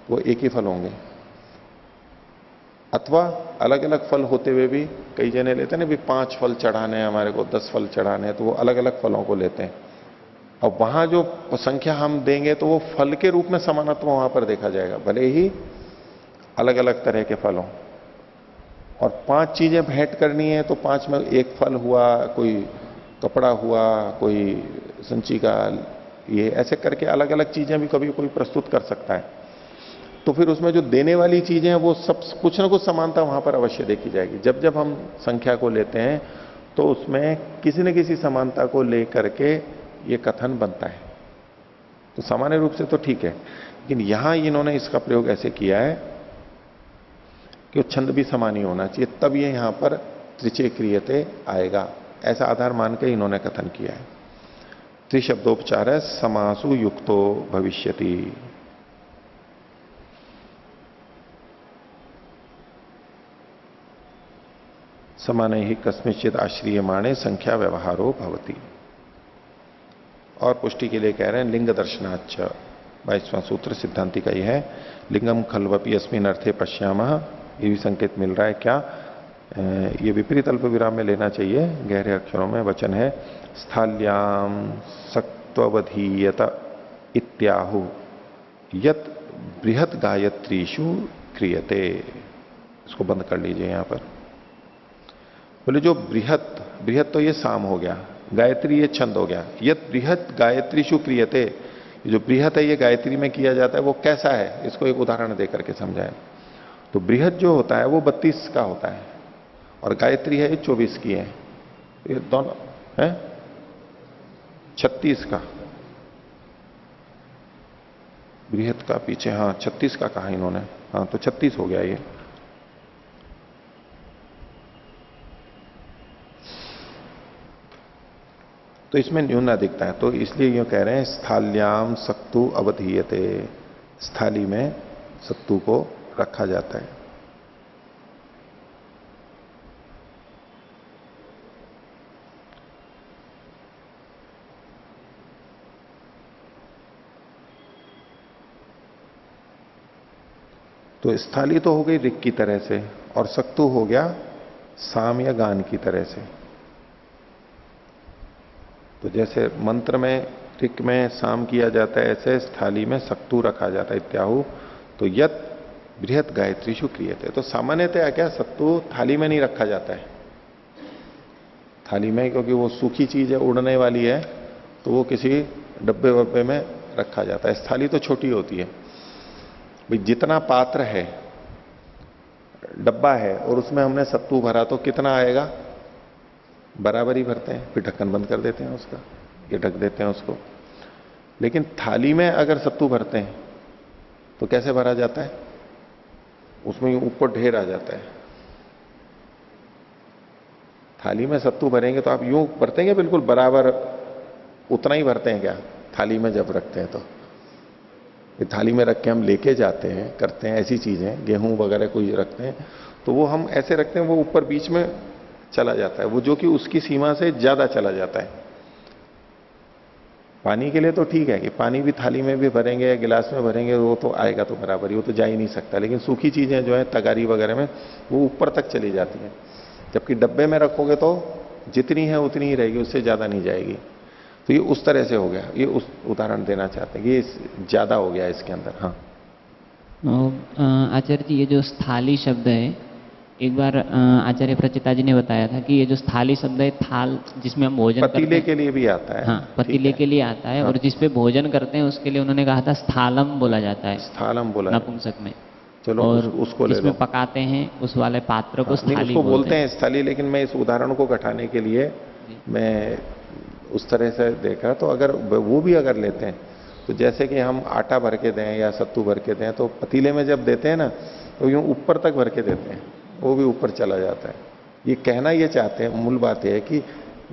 Speaker 1: वो एक ही फल होंगे। अथवा अलग अलग फल होते हुए भी कई जने लेते हैं ना, भी 5 फल चढ़ाने हैं हमारे को, 10 फल चढ़ाने हैं, तो वो अलग अलग फलों को लेते हैं। अब वहां जो संख्या हम देंगे तो वो फल के रूप में समानत्व वहां पर देखा जाएगा, भले ही अलग अलग तरह के फल हों। और 5 चीजें भेंट करनी है तो 5 में एक फल हुआ, कोई कपड़ा हुआ, कोई संची का, ये ऐसे करके अलग अलग चीजें भी कभी कोई प्रस्तुत कर सकता है। तो फिर उसमें जो देने वाली चीजें हैं वो सब कुछ ना कुछ समानता वहां पर अवश्य देखी जाएगी। जब जब हम संख्या को लेते हैं तो उसमें किसी न किसी समानता को लेकर के ये कथन बनता है। तो सामान्य रूप से तो ठीक है, लेकिन यहां इन्होंने इसका प्रयोग ऐसे किया है कि छंद भी समान ही होना चाहिए, तब ये यहां पर त्रिचे क्रियते आएगा, ऐसा आधार मान के इन्होंने कथन किया है। त्रिशब्दोपचार समासु युक्तो भविष्यति। समान ही कस्मिश्चित आश्रीयमाणे संख्या व्यवहारो भवति। और पुष्टि के लिए कह रहे हैं लिंग दर्शनाच्च, 22वां सूत्र सिद्धांति का यह है। लिंगम खल्वपि अस्मिन् अर्थे पश्यामः, ये भी संकेत मिल रहा है क्या? ये विपरीत अल्प विराम में लेना चाहिए, गहरे अक्षरों में वचन है स्थाल्याम सक्त्ववधीयत इत्याहु यत बृहत गायत्रीषु क्रियते। इसको बंद कर लीजिए यहां पर। बोले जो बृहत, बृहत तो ये साम हो गया, गायत्री ये छंद हो गया। यत बृहत गायत्रीषु क्रियते, जो बृहत है ये गायत्री में किया जाता है, वो कैसा है इसको एक उदाहरण देकर के समझाएं। तो बृहद जो होता है वो 32 का होता है और गायत्री है 24 की है, ये दोनों है 36 का। बृहद का पीछे, हाँ 36 का कहा इन्होंने, हाँ तो 36 हो गया ये। तो इसमें न्यूना दिखता है, तो इसलिए यूं कह रहे हैं स्थाल्याम सक्तु अवधीयते, स्थाली में सत्तू को रखा जाता है। तो स्थाली तो हो गई ऋक की तरह से और सक्तु हो गया साम या गान की तरह से। तो जैसे मंत्र में ऋक में साम किया जाता है, ऐसे स्थाली में सक्तु रखा जाता है इत्याहु। तो यत बृहत गायत्रीषु क्रियते, तो सामान्यतया क्या सत्तू थाली में नहीं रखा जाता है, थाली में क्योंकि वो सूखी चीज है, उड़ने वाली है, तो वो किसी डब्बे वब्बे में रखा जाता है। थाली तो छोटी होती है भाई, जितना पात्र है डब्बा है और उसमें हमने सत्तू भरा तो कितना आएगा, बराबर ही भरते हैं, फिर ढक्कन बंद कर देते हैं उसका, ये ढक देते हैं उसको। लेकिन थाली में अगर सत्तू भरते हैं तो कैसे भरा जाता है, उसमें ऊपर ढेर आ जाता है। थाली में सत्तू भरेंगे तो आप यूं भरते हैं बिल्कुल बराबर उतना ही भरते हैं क्या, थाली में जब रखते हैं तो ये थाली में रख के हम लेके जाते हैं, करते हैं ऐसी चीजें, गेहूं वगैरह कोई रखते हैं तो वो हम ऐसे रखते हैं, वो ऊपर बीच में चला जाता है, वो जो कि उसकी सीमा से ज्यादा चला जाता है। पानी के लिए तो ठीक है कि पानी भी थाली में भी भरेंगे या गिलास में भरेंगे वो तो आएगा तो बराबर ही, वो तो जा ही नहीं सकता। लेकिन सूखी चीजें जो है तगारी वगैरह में वो ऊपर तक चली जाती हैं, जबकि डब्बे में रखोगे तो जितनी है उतनी ही रहेगी, उससे ज्यादा नहीं जाएगी। तो ये उस तरह से हो गया, ये उस उदाहरण देना चाहते हैं, ये ज्यादा हो गया इसके अंदर। हाँ
Speaker 2: आचार्य जी, ये जो स्थाली शब्द है, एक बार आचार्य प्रचिता जी ने बताया था कि ये जो स्थाली शब्द है, थाल जिसमें हम भोजन करते हैं,
Speaker 1: पतीले के लिए भी आता है।
Speaker 2: हाँ, पतीले के लिए आता है।
Speaker 1: हाँ।
Speaker 2: और जिसपे भोजन करते हैं उसके लिए उन्होंने कहा था स्थालम बोला जाता है,
Speaker 1: स्थालम बोला
Speaker 2: नपुंसक में।
Speaker 1: चलो
Speaker 2: और
Speaker 1: उसको ले लो,
Speaker 2: जिसमें पकाते हैं उस वाले पात्र को
Speaker 1: हाँ,
Speaker 2: स्थाली
Speaker 1: उसको बोलते हैं स्थाली। लेकिन मैं इस उदाहरण को घटाने के लिए मैं उस तरह से देखा, तो अगर वो भी अगर लेते हैं तो जैसे कि हम आटा भर के दें या सत्तू भर के दें, तो पतीले में जब देते हैं ना तो यूं ऊपर तक भर के देते हैं, वो भी ऊपर चला जाता है। ये कहना ये चाहते हैं, मूल बात यह है कि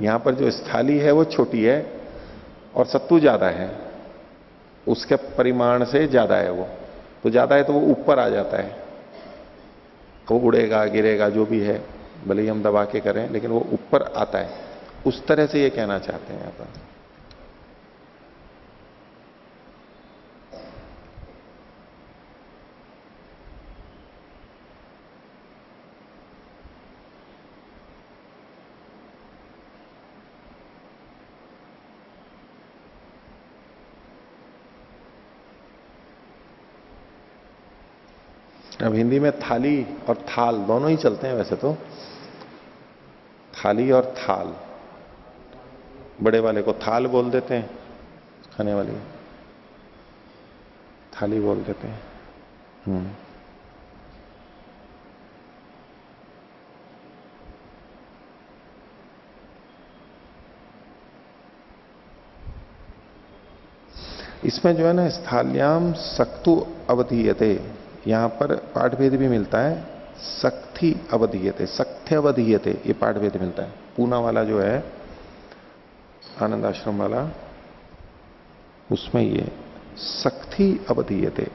Speaker 1: यहां पर जो स्थाली है वो छोटी है और सत्तू ज्यादा है, उसके परिमाण से ज्यादा है, वो तो ज्यादा है तो वो ऊपर आ जाता है, वो उड़ेगा गिरेगा जो भी है, भले ही हम दबा के करें लेकिन वो ऊपर आता है। उस तरह से ये कहना चाहते हैं यहां पर। अब हिंदी में थाली और थाल दोनों ही चलते हैं वैसे तो, थाली और थाल, बड़े वाले को थाल बोल देते हैं, खाने वाली थाली बोल देते हैं। इसमें जो है ना स्थाल्याम सक्तु अवधीयते, यहां पर पाठभेद भी मिलता है, सक्थि अवधीयते, सक्थ्य अवधीयते, ये पाठभेद मिलता है। पूना वाला जो है आनंद आश्रम वाला, उसमें ये सक्थि अवधीयते,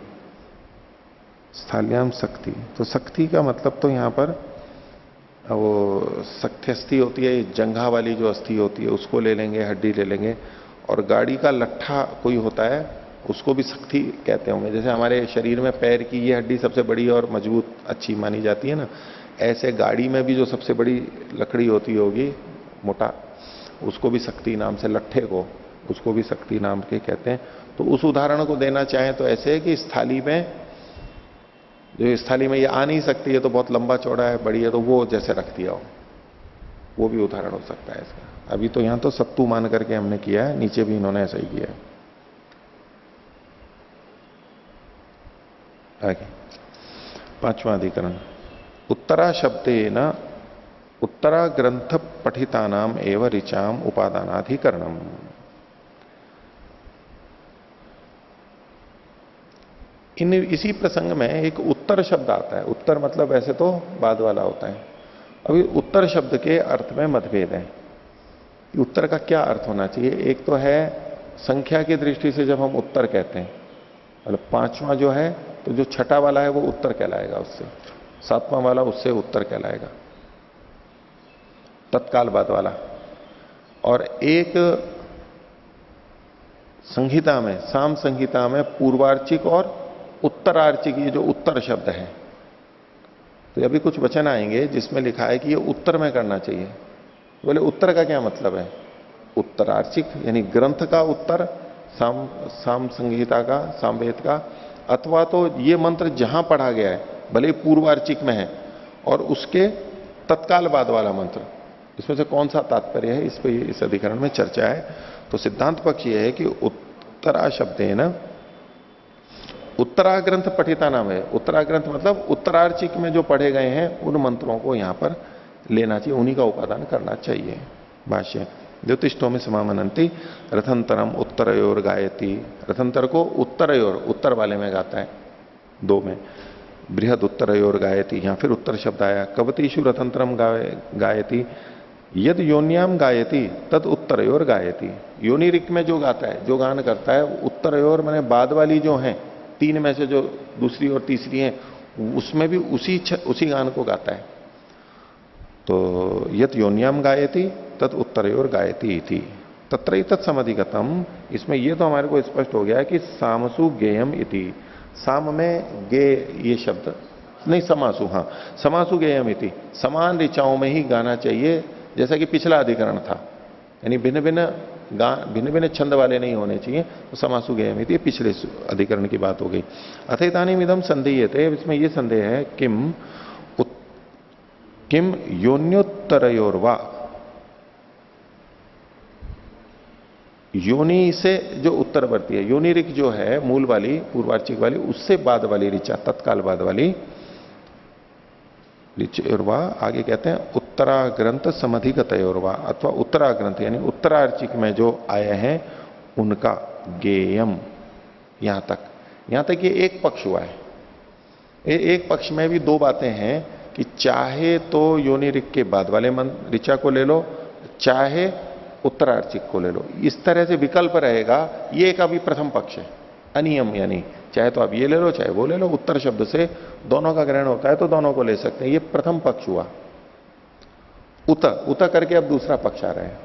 Speaker 1: स्थाल्याम सक्ति। तो सक्ति का मतलब तो यहां पर वो सक्थ्य अस्थि होती है, जंघा वाली जो अस्थि होती है उसको ले लेंगे, हड्डी ले लेंगे। और गाड़ी का लट्ठा कोई होता है उसको भी सक्ति कहते होंगे। जैसे हमारे शरीर में पैर की ये हड्डी सबसे बड़ी और मजबूत अच्छी मानी जाती है ना, ऐसे गाड़ी में भी जो सबसे बड़ी लकड़ी होती होगी मोटा, उसको भी सक्ति नाम से, लट्ठे को उसको भी सक्ति नाम के कहते हैं। तो उस उदाहरण को देना चाहें तो ऐसे है कि इस थाली में, जो इस थाली में ये आ नहीं सकती है तो बहुत लंबा चौड़ा है, बड़ी है, तो वो जैसे रख दिया हो, वो भी उदाहरण हो सकता है इसका। अभी तो यहां तो सत्तू मान करके हमने किया है, नीचे भी इन्होंने ऐसा ही किया है। आगे पांचवा अधिकरण, उत्तरा शब्देन उत्तरा ग्रंथ पठितानाम एवं ऋचाम उपादानाधिकरणम। इसी प्रसंग में एक उत्तर शब्द आता है। उत्तर मतलब वैसे तो बाद वाला होता है। अभी उत्तर शब्द के अर्थ में मतभेद है कि उत्तर का क्या अर्थ होना चाहिए। एक तो है संख्या की दृष्टि से जब हम उत्तर कहते हैं, मतलब पांचवा जो है तो जो छठा वाला है वो उत्तर कहलाएगा, उससे सातवां वाला उससे उत्तर कहलाएगा, तत्काल बाद वाला। और एक संहिता में, साम संहिता में पूर्वार्चिक और उत्तरार्चिक, ये जो उत्तर शब्द है, तो अभी कुछ वचन आएंगे जिसमें लिखा है कि ये उत्तर में करना चाहिए। बोले उत्तर का क्या मतलब है? उत्तरार्चिक यानी ग्रंथ का उत्तर, साम संहिता का, सामवेद का, अथवा तो ये मंत्र जहां पढ़ा गया है भले ही पूर्वार्चिक में है और उसके तत्काल बाद वाला मंत्र, इसमें से कौन सा तात्पर्य है, इस पर इस अधिकरण में चर्चा है। तो सिद्धांत पक्ष यह है कि उत्तरा शब्द है ना, उत्तरा ग्रंथ पठिता नाम है। उत्तरा ग्रंथ मतलब उत्तरार्चिक में जो पढ़े गए हैं उन मंत्रों को यहां पर लेना चाहिए, उन्हीं का उपादान करना चाहिए। भाष्य, द्योतिष्ठों में समामनंती रथंतरम उत्तरयोर गायती। रथंतर को उत्तरयोर, उत्तर वाले में गाता है, दो में। बृहद उत्तरयोर गायती, यहां फिर उत्तर शब्द आया। कवतीषु रथंतरम गायती, यद योन्याम गायती तद उत्तरयोर गायती। योनि ऋक में जो गाता है, जो गान करता है, उत्तरयोर माने बाद वाली जो है, तीन में से जो दूसरी और तीसरी है, उसमें भी उसी गान को गाता है। तो यत योन्याम गायती तत् उत्तरयोर गायती थी तत्र तत्समधिगतम। इसमें यह तो हमारे को स्पष्ट हो गया है कि सामसु गेयम इति, साम में गे ये शब्द नहीं, समासु, हाँ समासु गेयम इति, समान ऋचाओं में ही गाना चाहिए, जैसा कि पिछला अधिकरण था। यानी भिन्न भिन्न छंद वाले नहीं होने चाहिए। तो समासु गेयम इति पिछले अधिकरण की बात हो गई। अथैतानी इदम संदेयते, इसमें यह संदेह है किम योन्योत्तरयोर्वा, योनि से जो उत्तरवर्ती है, योनि ऋक जो है मूल वाली पूर्वार्चिक वाली, उससे बाद वाली ऋचा, तत्काल बाद वाली ऋचयोर्वा, आगे कहते हैं उत्तरा ग्रंथ समधिगतयोर्वा, अथवा उत्तरा ग्रंथ यानी उत्तरार्चिक में जो आए हैं उनका गेयम। यहां तक ये एक पक्ष हुआ है। एक पक्ष में भी दो बातें हैं कि चाहे तो योनि ऋक के बाद वाले ऋचा को ले लो, चाहे उत्तरार्चिक को ले लो, इस तरह से विकल्प रहेगा। ये एक अभी प्रथम पक्ष है, अनियम, यानी चाहे तो आप ये ले लो चाहे वो ले लो, उत्तर शब्द से दोनों का ग्रहण होता है तो दोनों को ले सकते हैं। ये प्रथम पक्ष हुआ। उत करके अब दूसरा पक्ष आ रहा है।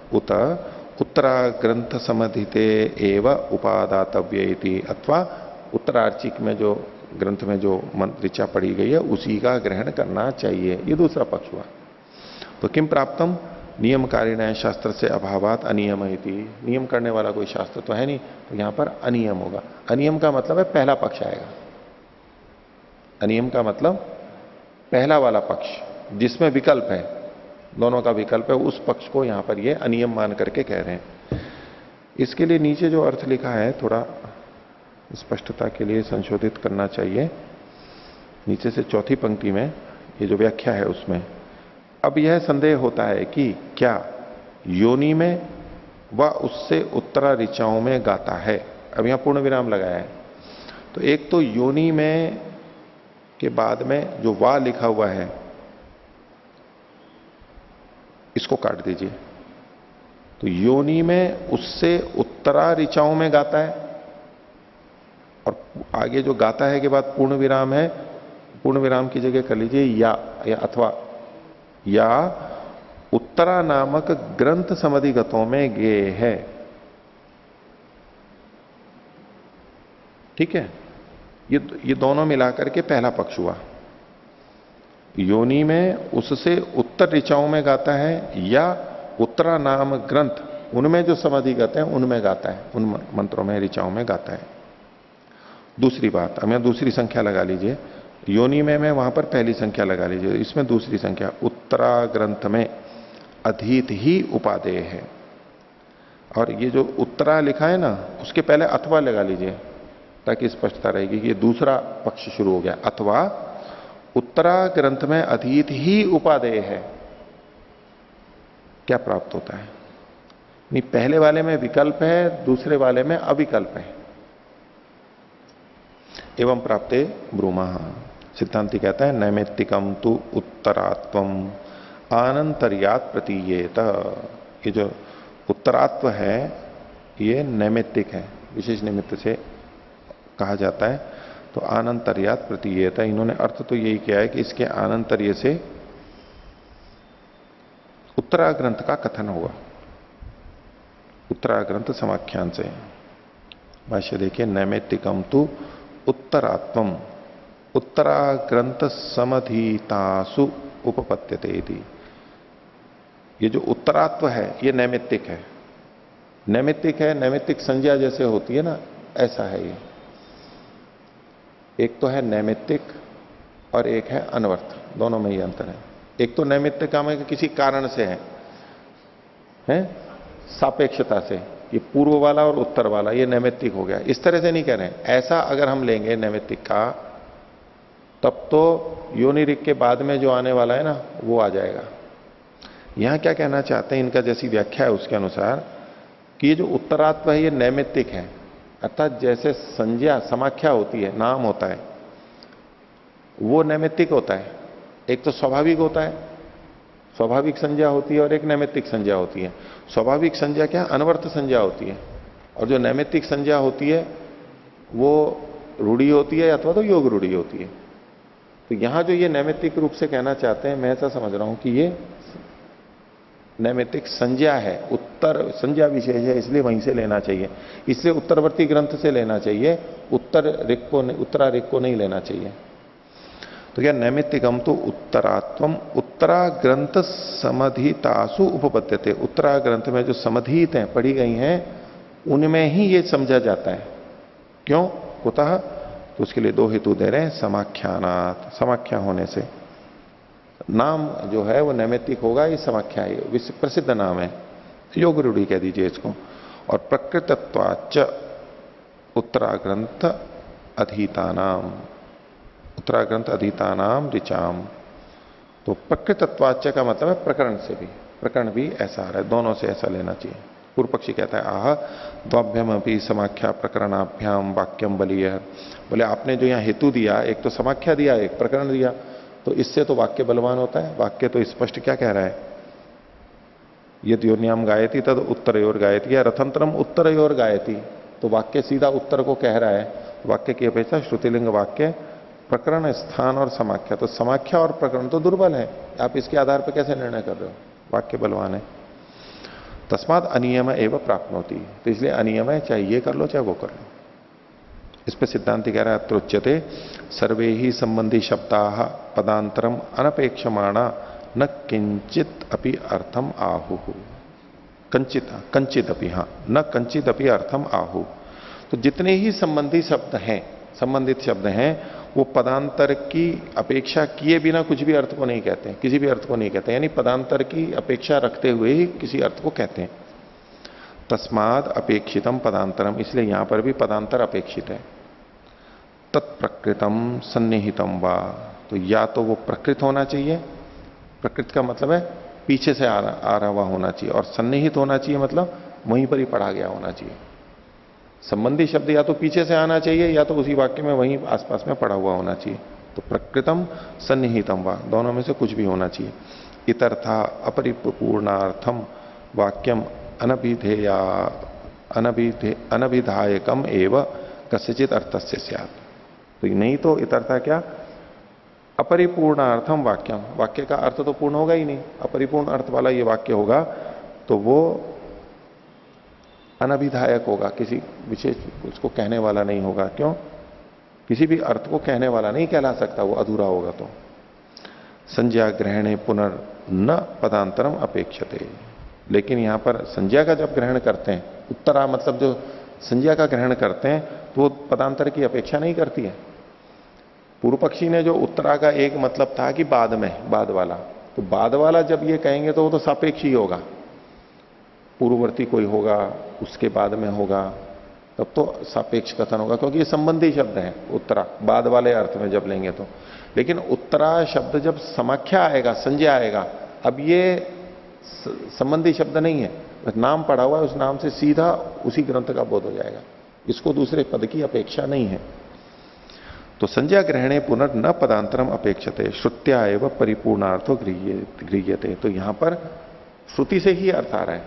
Speaker 1: उत्तरा ग्रंथ समधिते एव उपादातव्य इति, अथवा उत्तरार्चिक में जो ग्रंथ में जो ऋचा पढ़ी गई है उसी का ग्रहण करना चाहिए, ये दूसरा पक्ष हुआ। तो किम प्राप्तम नियमकारिण शास्त्र से अभावात अनियम इति, नियम करने वाला कोई शास्त्र तो है नहीं, तो यहां पर अनियम होगा। अनियम का मतलब है पहला पक्ष आएगा। अनियम का मतलब पहला वाला पक्ष जिसमें विकल्प है, दोनों का विकल्प है, उस पक्ष को यहां पर ये अनियम मान करके कह रहे हैं। इसके लिए नीचे जो अर्थ लिखा है थोड़ा स्पष्टता के लिए संशोधित करना चाहिए। नीचे से चौथी पंक्ति में ये जो व्याख्या है उसमें अब यह संदेह होता है कि क्या योनि में व उससे उत्तरा ऋचाओं में गाता है। अब यहां पूर्ण विराम लगाया है। तो एक तो योनि में के बाद में जो वा लिखा हुआ है इसको काट दीजिए। तो योनि में उससे उत्तरा ऋचाओं में गाता है, और आगे जो गाता है के बाद पूर्ण विराम है, पूर्ण विराम की जगह कर लीजिए या अथवा या उत्तरा नामक ग्रंथ समधिगतों में गे है। ठीक है, ये दोनों मिलाकर के पहला पक्ष हुआ। योनि में उससे उत्तर ऋचाओं में गाता है या उत्तरा नाम ग्रंथ उनमें जो समधिगत है उनमें गाता है, उन मंत्रों में ऋचाओं में गाता है। दूसरी बात, अब यहां दूसरी संख्या लगा लीजिए। योनि में वहां पर पहली संख्या लगा लीजिए, इसमें दूसरी संख्या। उत्तरा ग्रंथ में अधीत ही उपादेय है, और ये जो उत्तरा लिखा है ना उसके पहले अथवा लगा लीजिए ताकि स्पष्टता रहेगी कि ये दूसरा पक्ष शुरू हो गया। अथवा उत्तरा ग्रंथ में अधीत ही उपादेय है, क्या प्राप्त होता है? नहीं, पहले वाले में विकल्प है, दूसरे वाले में अविकल्प है। एवं प्राप्ते ब्रूमा, सिद्धांति कहता है नैमित्तिकम तु उत्तरात्वम आनंतर्यात प्रतीयेत। ये जो उत्तरात्व है ये नैमित्तिक है, विशेष निमित्त से कहा जाता है। तो आनंतर्यात प्रतीयेत, इन्होंने अर्थ तो यही किया है कि इसके आनंतर्य से उत्तरा ग्रंथ का कथन हुआ, उत्तरा ग्रंथ समाख्यान से। भाष्य देखिए, नैमित्तिकम तु उत्तरात्वम उत्तरा ग्रंथ समधीतासु उपपद्यते इति। ये जो उत्तरात्व है ये नैमित्तिक है, नैमित्तिक है, नैमित्तिक संज्ञा जैसे होती है ना, ऐसा है ये। एक तो है नैमित्तिक और एक है अनवर्थ, दोनों में ही अंतर है। एक तो नैमित्तिक का में किसी कारण से है सापेक्षता से, ये पूर्व वाला और उत्तर वाला ये नैमित्तिक हो गया। इस तरह से नहीं कह रहे हैं, ऐसा अगर हम लेंगे नैमित्तिक का तब तो योनि ऋक् के बाद में जो आने वाला है ना वो आ जाएगा। यहां क्या कहना चाहते हैं, इनका जैसी व्याख्या है उसके अनुसार कि ये जो उत्तरात्व है ये नैमित्तिक है, अर्थात जैसे संज्ञा समाख्या होती है, नाम होता है, वो नैमित्तिक होता है। एक तो स्वाभाविक होता है, स्वाभाविक संज्ञा होती है, और एक नैमित्तिक संज्ञा होती है। स्वाभाविक संज्ञा क्या, अनवर्थ संज्ञा होती है, और जो नैमित्तिक संज्ञा होती है वो रूढ़ी होती है अथवा तो योग रूढ़ी होती है। तो यहां जो ये नैमित्तिक रूप से कहना चाहते हैं, मैं ऐसा समझ रहा हूं कि ये नैमित्तिक संज्ञा है, उत्तर संज्ञा विशेष है, इसलिए वहीं से लेना चाहिए, इसलिए उत्तरवर्ती ग्रंथ से लेना चाहिए, उत्तरा ऋक् को नहीं लेना चाहिए। तो क्या नैमित्तिकम तो उत्तरात्वम उत्तरा ग्रंथ समधितासु उपपद्यते, उत्तरा ग्रंथ में जो समधित हैं, पढ़ी गई हैं, उनमें ही ये समझा जाता है। क्यों, कुतः, तो उसके लिए दो हेतु दे रहे हैं, समाख्यानात्, समाख्या होने से। नाम जो है वो नैमित्तिक होगा, ये समाख्या है, विश्व प्रसिद्ध नाम है, योग रूढ़ी कह दीजिए इसको। और प्रकृतत्वाच उत्तरा ग्रंथ अधीतानाम, उत्तरा ग्रंथ अधीतानाम ऋचाम। तो प्रकृतत्वाच का मतलब है प्रकरण से भी, प्रकरण भी ऐसा आ रहा है, दोनों से ऐसा लेना चाहिए। पूर्व पक्षी कहता है आह द्वाभ्यम अपनी समाख्या प्रकरणाभ्याम वाक्यम बलीय। बोले आपने जो यहां हेतु दिया, एक तो समाख्या दिया, एक प्रकरण दिया, तो इससे तो वाक्य बलवान होता है। वाक्य तो स्पष्ट क्या कह रहा है, यदि योन्याम गायती तद उत्तरयोर गायती, या रथंतरम उत्तरयोर गायती, तो वाक्य सीधा उत्तर को कह रहा है। वाक्य की अपेक्षा श्रुतिलिंग वाक्य, प्रकरण, स्थान और समाख्या, तो समाख्या और प्रकरण तो दुर्बल है, आप इसके आधार पर कैसे निर्णय कर रहे हो, वाक्य बलवान है। तस्माद अनियम एवं प्राप्त होती है, तो इसलिए अनियम है, चाहे ये कर लो चाहे वो कर लो। इस पर सिद्धांत कह रहा है त्रोच्यते सर्वे ही संबंधी शब्दा पदांतरम अनपेक्षमाणा न किंचित अपि अर्थम आहु, कंचित अपि, हाँ, न कंचित अपि अर्थम आहु। तो जितने ही संबंधी शब्द हैं, संबंधित शब्द हैं, वो पदांतर की अपेक्षा किए बिना कुछ भी अर्थ को नहीं कहते, किसी भी अर्थ को नहीं कहते, यानी पदांतर की अपेक्षा रखते हुए ही किसी अर्थ को कहते हैं। तस्माद अपेक्षितम पदांतरम, इसलिए यहां पर भी पदांतर अपेक्षित है। तत्प्रकृतम सन्निहितम वा, तो या तो वो प्रकृत होना चाहिए, प्रकृत का मतलब है पीछे से आ रहा हुआ होना चाहिए, और सन्निहित होना चाहिए मतलब वहीं पर ही पढ़ा गया होना चाहिए। संबंधी शब्द या तो पीछे से आना चाहिए या तो उसी वाक्य में वहीं आसपास में पड़ा हुआ होना चाहिए। तो प्रकृतम सन्निहितम वा, दोनों में से कुछ भी होना चाहिए। इतर्था अपरिपूर्णार्थम वाक्यम अनभिधेया अनभिधायकम एव कस्यचित अर्थस्य स्यात्। तो नहीं तो इतर्था क्या, अपरिपूर्णार्थम वाक्यम, वाक्य का अर्थ तो पूर्ण होगा ही नहीं, अपरिपूर्ण अर्थ वाला ये वाक्य होगा तो वो अनभिधायक होगा, किसी विशेष उसको कहने वाला नहीं होगा। क्यों, किसी भी अर्थ को कहने वाला नहीं कहला सकता, वो अधूरा होगा। तो संज्ञा ग्रहणे पुनर् न पदांतरम अपेक्षते, लेकिन यहां पर संज्ञा का जब ग्रहण करते हैं, उत्तरा मतलब जो संज्ञा का ग्रहण करते हैं, तो वो पदांतर की अपेक्षा नहीं करती है। पूर्व पक्षी ने जो उत्तरा का एक मतलब था कि बाद में, बाद वाला, तो बाद वाला जब ये कहेंगे तो वो तो सापेक्ष ही होगा, पूर्ववर्ती कोई होगा उसके बाद में होगा, तब तो सापेक्ष कथन होगा, क्योंकि ये संबंधी शब्द है उत्तरा, बाद वाले अर्थ में जब लेंगे तो। लेकिन उत्तरा शब्द जब समाख्या आएगा, संज्ञा आएगा, अब ये संबंधी शब्द नहीं है, नाम पढ़ा हुआ है, उस नाम से सीधा उसी ग्रंथ का बोध हो जाएगा, इसको दूसरे पद की अपेक्षा नहीं है। तो संज्ञा ग्रहणे पुनर् न पदांतरम अपेक्षते श्रुत्या एवं परिपूर्णार्थो गृह्यते। तो यहां पर श्रुति से ही अर्थ आ रहा है।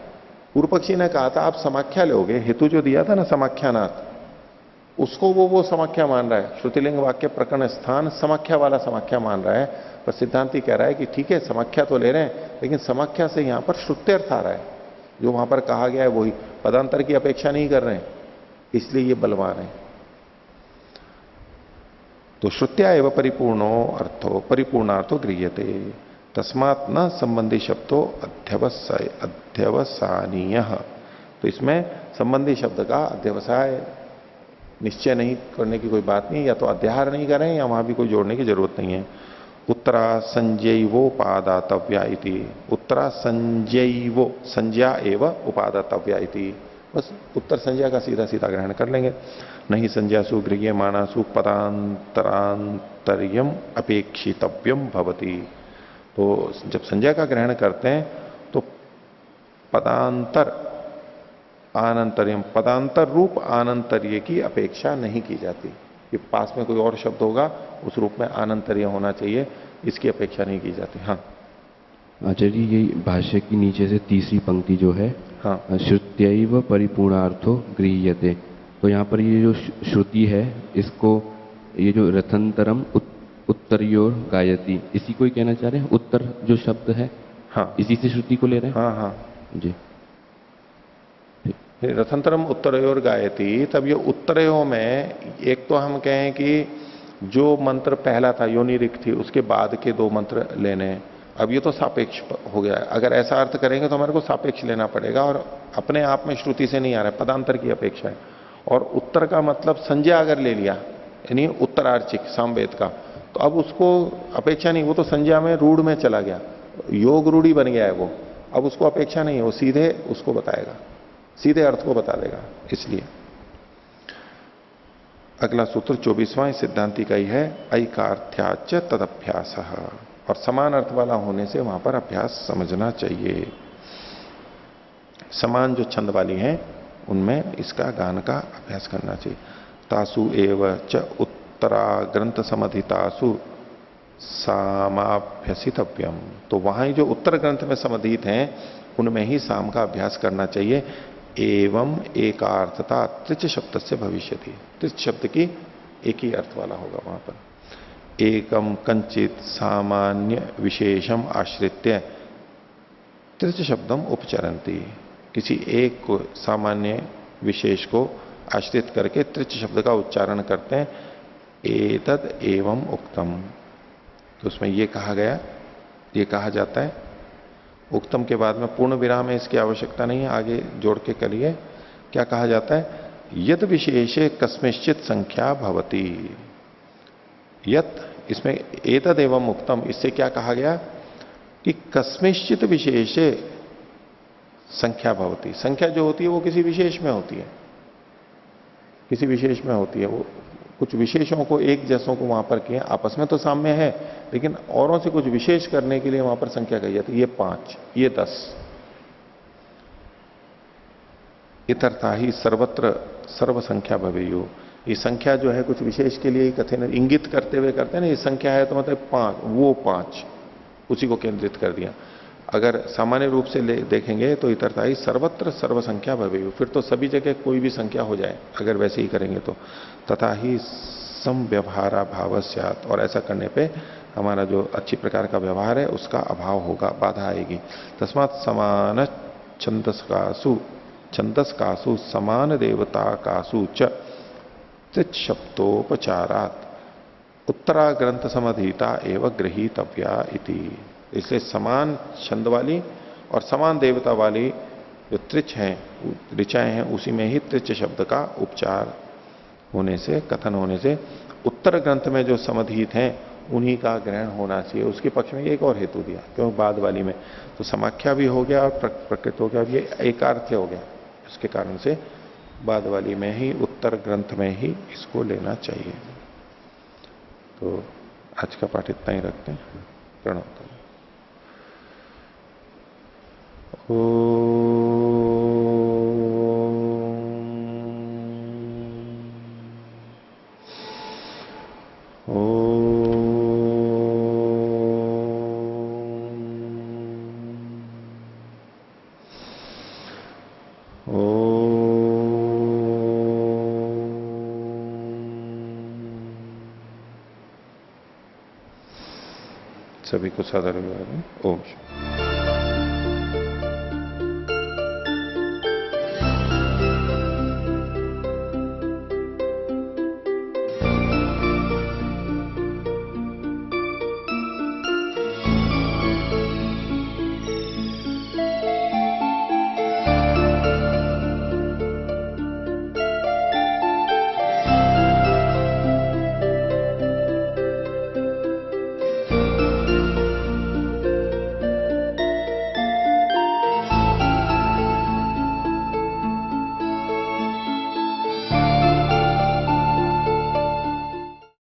Speaker 1: पूर्व पक्षी ने कहा था आप समाख्या लोगे, हेतु जो दिया था ना समाख्यानाथ, उसको वो समाख्या मान रहा है, श्रुतिलिंग वाक्य प्रकरण स्थान समाख्या वाला समाख्या मान रहा है। पर सिद्धांति कह रहा है कि ठीक है समाख्या तो ले रहे हैं, लेकिन समाख्या से यहां पर श्रुत्यर्थ आ रहा है, जो वहां पर कहा गया है वही, पदांतर की अपेक्षा नहीं कर रहे हैं, इसलिए ये बलवान है। तो श्रुत्या एवं परिपूर्णार्थो गृह्यते तस्मात् न संबंधी शब्दों अध्यवसानीय। तो इसमें संबंधी शब्द का अध्यवसाय निश्चय नहीं करने की कोई बात नहीं, या तो अध्याहार नहीं करें या वहां भी कोई जोड़ने की जरूरत नहीं है। उत्तरा संज्ञैवोपादातव्या इति, उत्तरा संज्ञैवो संज्ञा एवं उपादातव्या इति, बस उत्तर संज्ञा का सीधा सीधा ग्रहण कर लेंगे। नहीं संज्ञासु गृह्यमाणासु पदांतरांतर्यम अपेक्षितव्यम भवति। तो जब संज्ञा का ग्रहण करते हैं तो पदांतर आनंतर्यम, पदांतर रूप आनंतर्य की अपेक्षा नहीं की जाती कि पास में कोई और शब्द होगा उस रूप में आनंतर्य होना चाहिए, इसकी अपेक्षा नहीं की जाती। हाँ
Speaker 4: आचार्य जी, ये भाष्य की नीचे से तीसरी पंक्ति जो है,
Speaker 1: हाँ,
Speaker 4: श्रुत्यैव परिपूर्णार्थो गृह्यते, तो यहाँ पर ये जो श्रुति है, इसको ये जो रथंतरम उत्तरयोर गायति, इसी को ही कहना चाह रहे हैं, उत्तर जो शब्द है,
Speaker 1: हाँ,
Speaker 4: इसी से श्रुति को ले रहे हैं।
Speaker 1: हाँ हाँ
Speaker 4: जी,
Speaker 1: रथंतरम उत्तरयोर गायति, तब ये उत्तरयो में एक तो हम कहें कि जो मंत्र पहला था योनि ऋक् थी, उसके बाद के दो मंत्र लेने, अब ये तो सापेक्ष हो गया है। अगर ऐसा अर्थ करेंगे तो हमारे को सापेक्ष लेना पड़ेगा, और अपने आप में श्रुति से नहीं आ रहा है, पदांतर की अपेक्षा है। और उत्तर का मतलब संज्ञा अगर ले लिया, यानी उत्तरार्चिक सामवेद का, तो अब उसको अपेक्षा नहीं, वो तो संज्ञा में रूढ़ में चला गया, योग रूढ़ी बन गया है वो, अब उसको अपेक्षा नहीं है, वो सीधे उसको बताएगा, सीधे अर्थ को बता देगा। इसलिए अगला सूत्र 24वां सिद्धांति का ही है, ऐकार्थ्याच तदभ्यास, और समान अर्थ वाला होने से वहां पर अभ्यास समझना चाहिए। समान जो छंद वाली हैं उनमें इसका गान का अभ्यास करना चाहिए। तासु एव च उत्तरा ग्रंथ समधितासु सामाभ्यसितव्यम, तो वहां ही जो उत्तर ग्रंथ में समधित हैं उनमें ही साम का अभ्यास करना चाहिए। एवं एकार्थता त्रिच शब्द से भविष्यति, त्रिच शब्द की एक ही अर्थ वाला होगा वहां पर। एकम कंचित सामान्य विशेषम आश्रित्य त्रिच शब्दम उपचरंती, किसी एक को सामान्य विशेष को आश्रित करके त्रिच शब्द का उच्चारण करते हैं। एतद एवं उक्तम, तो उसमें ये कहा गया, ये कहा जाता है। उक्तम के बाद में पूर्ण विराम है, इसकी आवश्यकता नहीं है, आगे जोड़ के करिए। क्या कहा जाता है? यद विशेषे कस्मिश्चित संख्या भवती, यत, इसमें एतद एवं उक्तम, इससे क्या कहा गया कि कस्मिश्चित विशेषे संख्या भवती, संख्या जो होती है वो किसी विशेष में होती है, किसी विशेष में होती है। वो कुछ विशेषों को एक जैसों को वहां पर किए, आपस में तो साम्य है, लेकिन औरों से कुछ विशेष करने के लिए वहां पर संख्या कही जाती है। ये 5, ये 10। इतरता ही सर्वत्र सर्व संख्या भवेयु, ये संख्या जो है कुछ विशेष के लिए ही कथन इंगित करते हुए करते हैं ना, ये संख्या है तो मतलब 5, वो 5, उसी को केंद्रित कर दिया। अगर सामान्य रूप से देखेंगे तो इतरता ही सर्वत्र सर्व संख्या भवेयु, फिर तो सभी जगह कोई भी संख्या हो जाए अगर वैसे ही करेंगे तो। तथा ही समव्यवहारा भाव स्यात्, और ऐसा करने पे हमारा जो अच्छी प्रकार का व्यवहार है उसका अभाव होगा, बाधा आएगी। तस्मात् समान छंदस्कासु समान देवता कासु च त्रिच शब्दोपचारात् उत्तरा ग्रंथ समधीता एवं गृहीतव्या इति। इसलिए समान छंद वाली और समान देवता वाली जो त्रिच हैं, ऋचाएं हैं, उसी में ही त्रिच शब्द का उपचार होने से, कथन होने से, उत्तर ग्रंथ में जो समधीत हैं उन्हीं का ग्रहण होना चाहिए। उसके पक्ष में एक और हेतु दिया, क्यों बाद वाली में तो समाख्या भी हो गया और प्रकृत हो गया, और ये एकार्थ्य हो गया, इसके कारण से बाद वाली में ही, उत्तर ग्रंथ में ही इसको लेना चाहिए। तो आज का पाठ इतना ही रखते हैं। प्रणव। सभी को सादर अभिवादन। ओम शांति।